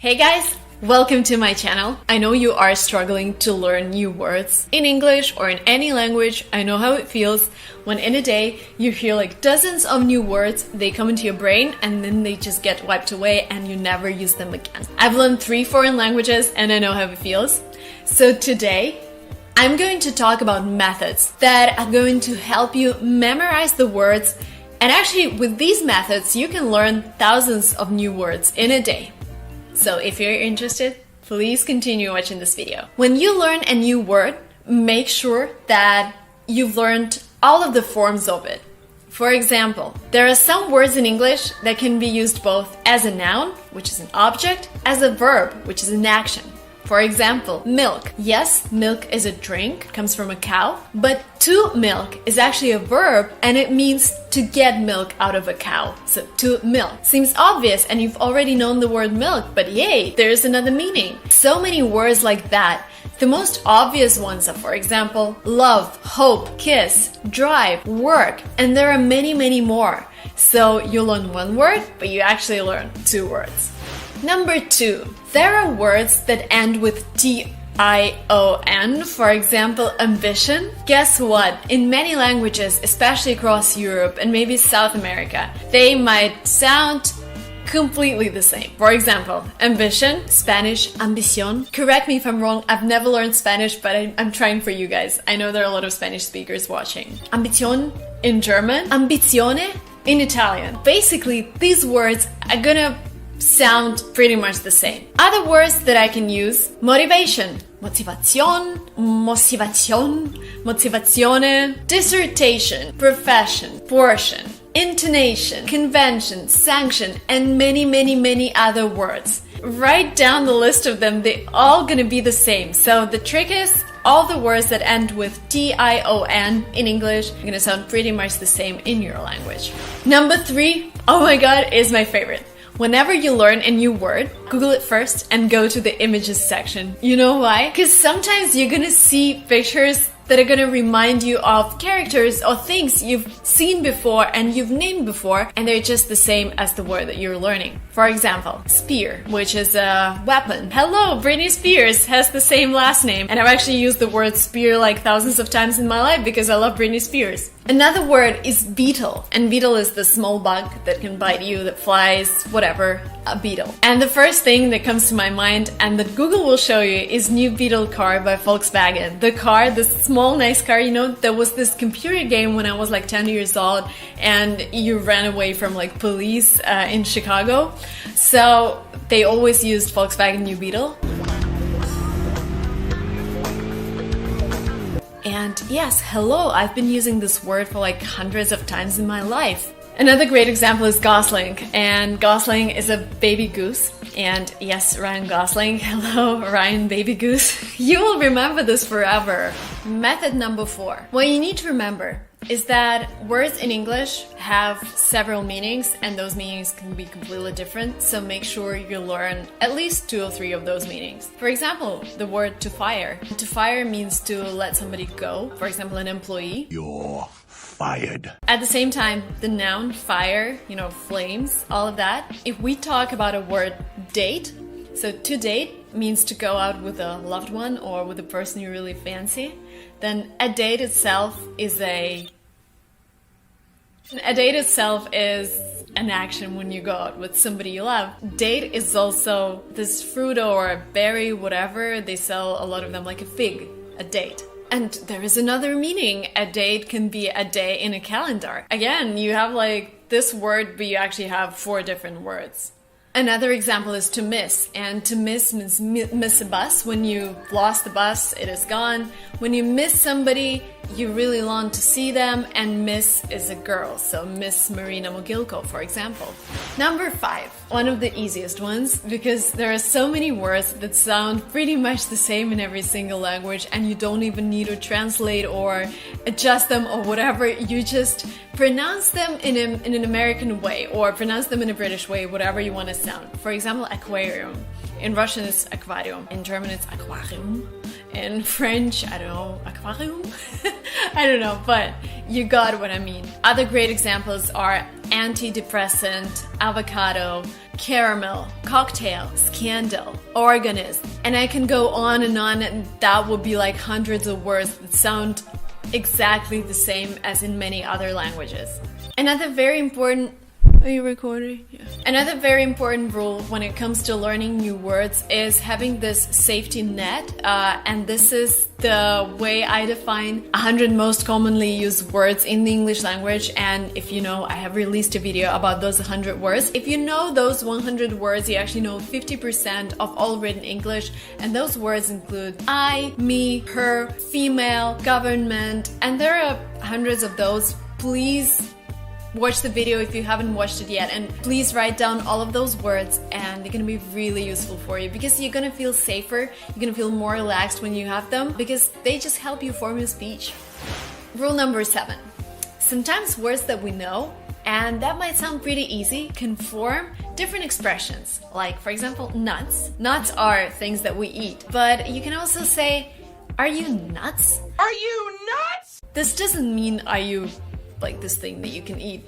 Hey guys, welcome to my channel. I know you are struggling to learn new words in English or in any language. I know how it feels when in a day you hear like dozens of new words, they come into your brain and then they just get wiped away and you never use them again. I've learned 3 foreign languages and I know how it feels. So today, I'm going to talk about methods that are going to help you memorize the words, and actually with these methods you can learn thousands of new words in a day. So if you're interested, please continue watching this video. When you learn a new word, make sure that you've learned all of the forms of it. For example, there are some words in English that can be used both as a noun, which is an object, as a verb, which is an action. For example, milk. Yes, milk is a drink, comes from a cow, but to milk is actually a verb and it means to get milk out of a cow. So to milk seems obvious and you've already known the word milk, but yay, there's another meaning. So many words like that. The most obvious ones are, for example, love, hope, kiss, drive, work, and there are many, many more. So you learn one word, but you actually learn 2 words. Number 2, there are words that end with T-I-O-N, for example, ambition. Guess what? In many languages, especially across Europe and maybe South America, they might sound completely the same. For example, ambition, Spanish, ambición. Correct me if I'm wrong, I've never learned Spanish, but I'm trying for you guys. I know there are a lot of Spanish speakers watching. Ambición in German, ambizione in Italian. Basically, these words are gonna sound pretty much the same. Other words that I can use: motivation, motivación, motivazione, dissertation, profession, portion, intonation, convention, sanction, and many, many, many other words. Write down the list of them, they're all gonna be the same. So the trick is, all the words that end with T-I-O-N in English are gonna sound pretty much the same in your language. Number 3, oh my god, is my favorite. Whenever you learn a new word, Google it first and go to the images section. You know why? Because sometimes you're gonna see pictures that are gonna remind you of characters or things you've seen before and you've named before, and they're just the same as the word that you're learning. For example, spear, which is a weapon. Hello, Britney Spears has the same last name, and I've actually used the word spear like thousands of times in my life because I love Britney Spears. Another word is beetle, and beetle is the small bug that can bite you, that flies, whatever, a beetle. And the first thing that comes to my mind and that Google will show you is new Beetle car by Volkswagen. The car, this small nice car, you know, there was this computer game when I was like 10 years old and you ran away from like police in Chicago. So they always used Volkswagen New Beetle. And yes, hello, I've been using this word for like hundreds of times in my life. Another great example is Gosling, and Gosling is a baby goose. And yes, Ryan Gosling, hello, Ryan Baby Goose. You will remember this forever. Method number 4. What you need to remember is that words in English have several meanings, and those meanings can be completely different, so make sure you learn at least 2 or 3 of those meanings. For example, the word to fire. To fire means to let somebody go, for example, an employee. You're fired. At the same time, the noun fire, you know, flames, all of that. If we talk about a word date, so to date means to go out with a loved one or with a person you really fancy, then a date itself is an action when you go out with somebody you love. Date is also this fruit or a berry, whatever. They sell a lot of them, like a fig, a date. And there is another meaning. A date can be a day in a calendar. Again, you have like this word, but you actually have 4 different words. Another example is to miss, and to miss means miss a bus. When you lost the bus, it is gone. When you miss somebody, you really long to see them, and Miss is a girl, so Miss Marina Mogilko, for example. Number 5, one of the easiest ones, because there are so many words that sound pretty much the same in every single language, and you don't even need to translate or adjust them or whatever. You just pronounce them in an American way, or pronounce them in a British way, whatever you want to sound. For example, aquarium. In Russian, it's aquarium. In German, it's aquarium. In French, I don't know, aquarium? I don't know, but you got what I mean. Other great examples are antidepressant, avocado, caramel, cocktail, scandal, organist, and I can go on, and that would be like hundreds of words that sound exactly the same as in many other languages. Another very important Are you recording? Yeah. Another very important rule when it comes to learning new words is having this safety net, and this is the way I define 100 most commonly used words in the English language. And if you know, I have released a video about those 100 words. If you know those 100 words, you actually know 50% of all written English, and those words include I, me, her, female, government, and there are hundreds of those. Please watch the video if you haven't watched it yet, and please write down all of those words, and they're gonna be really useful for you because you're gonna feel safer, you're gonna feel more relaxed when you have them because they just help you form your speech. Rule number 7. Sometimes words that we know, and that might sound pretty easy, can form different expressions. Like, for example, nuts. Nuts are things that we eat, but you can also say, are you nuts? Are you nuts? This doesn't mean are you like this thing that you can eat.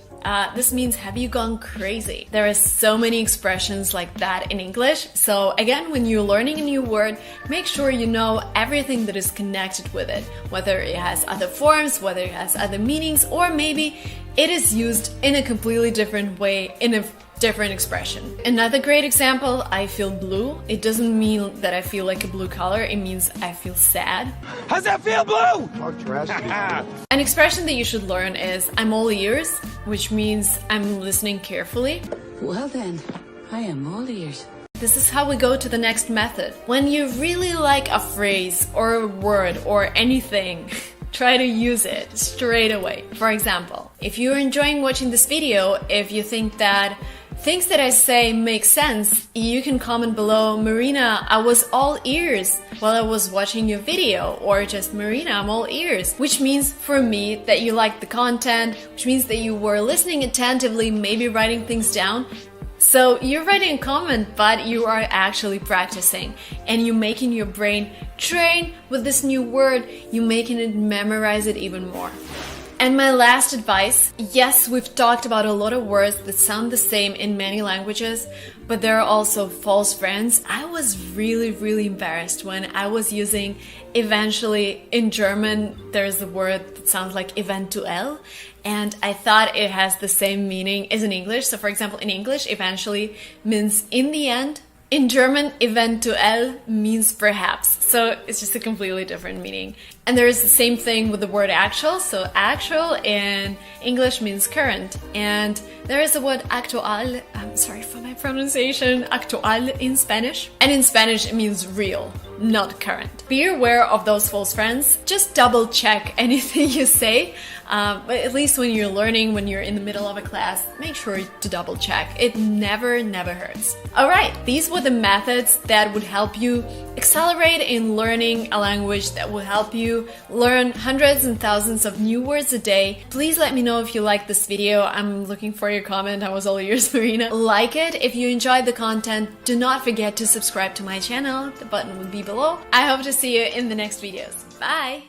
This means have you gone crazy? There are so many expressions like that in English. So again, when you're learning a new word, make sure you know everything that is connected with it, whether it has other forms, whether it has other meanings, or maybe it is used in a completely different way in a different expression. Another great example, I feel blue. It doesn't mean that I feel like a blue color, it means I feel sad. How's that feel, Blue? An expression that you should learn is I'm all ears, which means I'm listening carefully. Well then, I am all ears. This is how we go to the next method. When you really like a phrase or a word or anything, try to use it straight away. For example, if you're enjoying watching this video, if you think that things that I say make sense, you can comment below, Marina, I was all ears while I was watching your video, or just Marina, I'm all ears, which means for me that you liked the content, which means that you were listening attentively, maybe writing things down. So you're writing a comment, but you are actually practicing, and you're making your brain train with this new word, you're making it memorize it even more. And my last advice, yes, we've talked about a lot of words that sound the same in many languages, but there are also false friends. I was really embarrassed when I was using eventually in German, there's a word that sounds like eventuell, and I thought it has the same meaning as in English. So for example, in English, eventually means in the end. In German, eventuell means perhaps, so it's just a completely different meaning. And there is the same thing with the word actual, so actual in English means current, and there is the word actual, I'm sorry for my pronunciation, actual in Spanish, and in Spanish it means real, not current. Be aware of those false friends, just double check anything you say, but at least when you're learning, when you're in the middle of a class, make sure to double check. It never hurts. Alright, these were the methods that would help you accelerate in learning a language, that will help you learn hundreds and thousands of new words a day. Please let me know if you liked this video. I'm looking for your comment. I was all ears, Marina. Like it if you enjoyed the content. Do not forget to subscribe to my channel. The button will be below. I hope to see you in the next videos. Bye!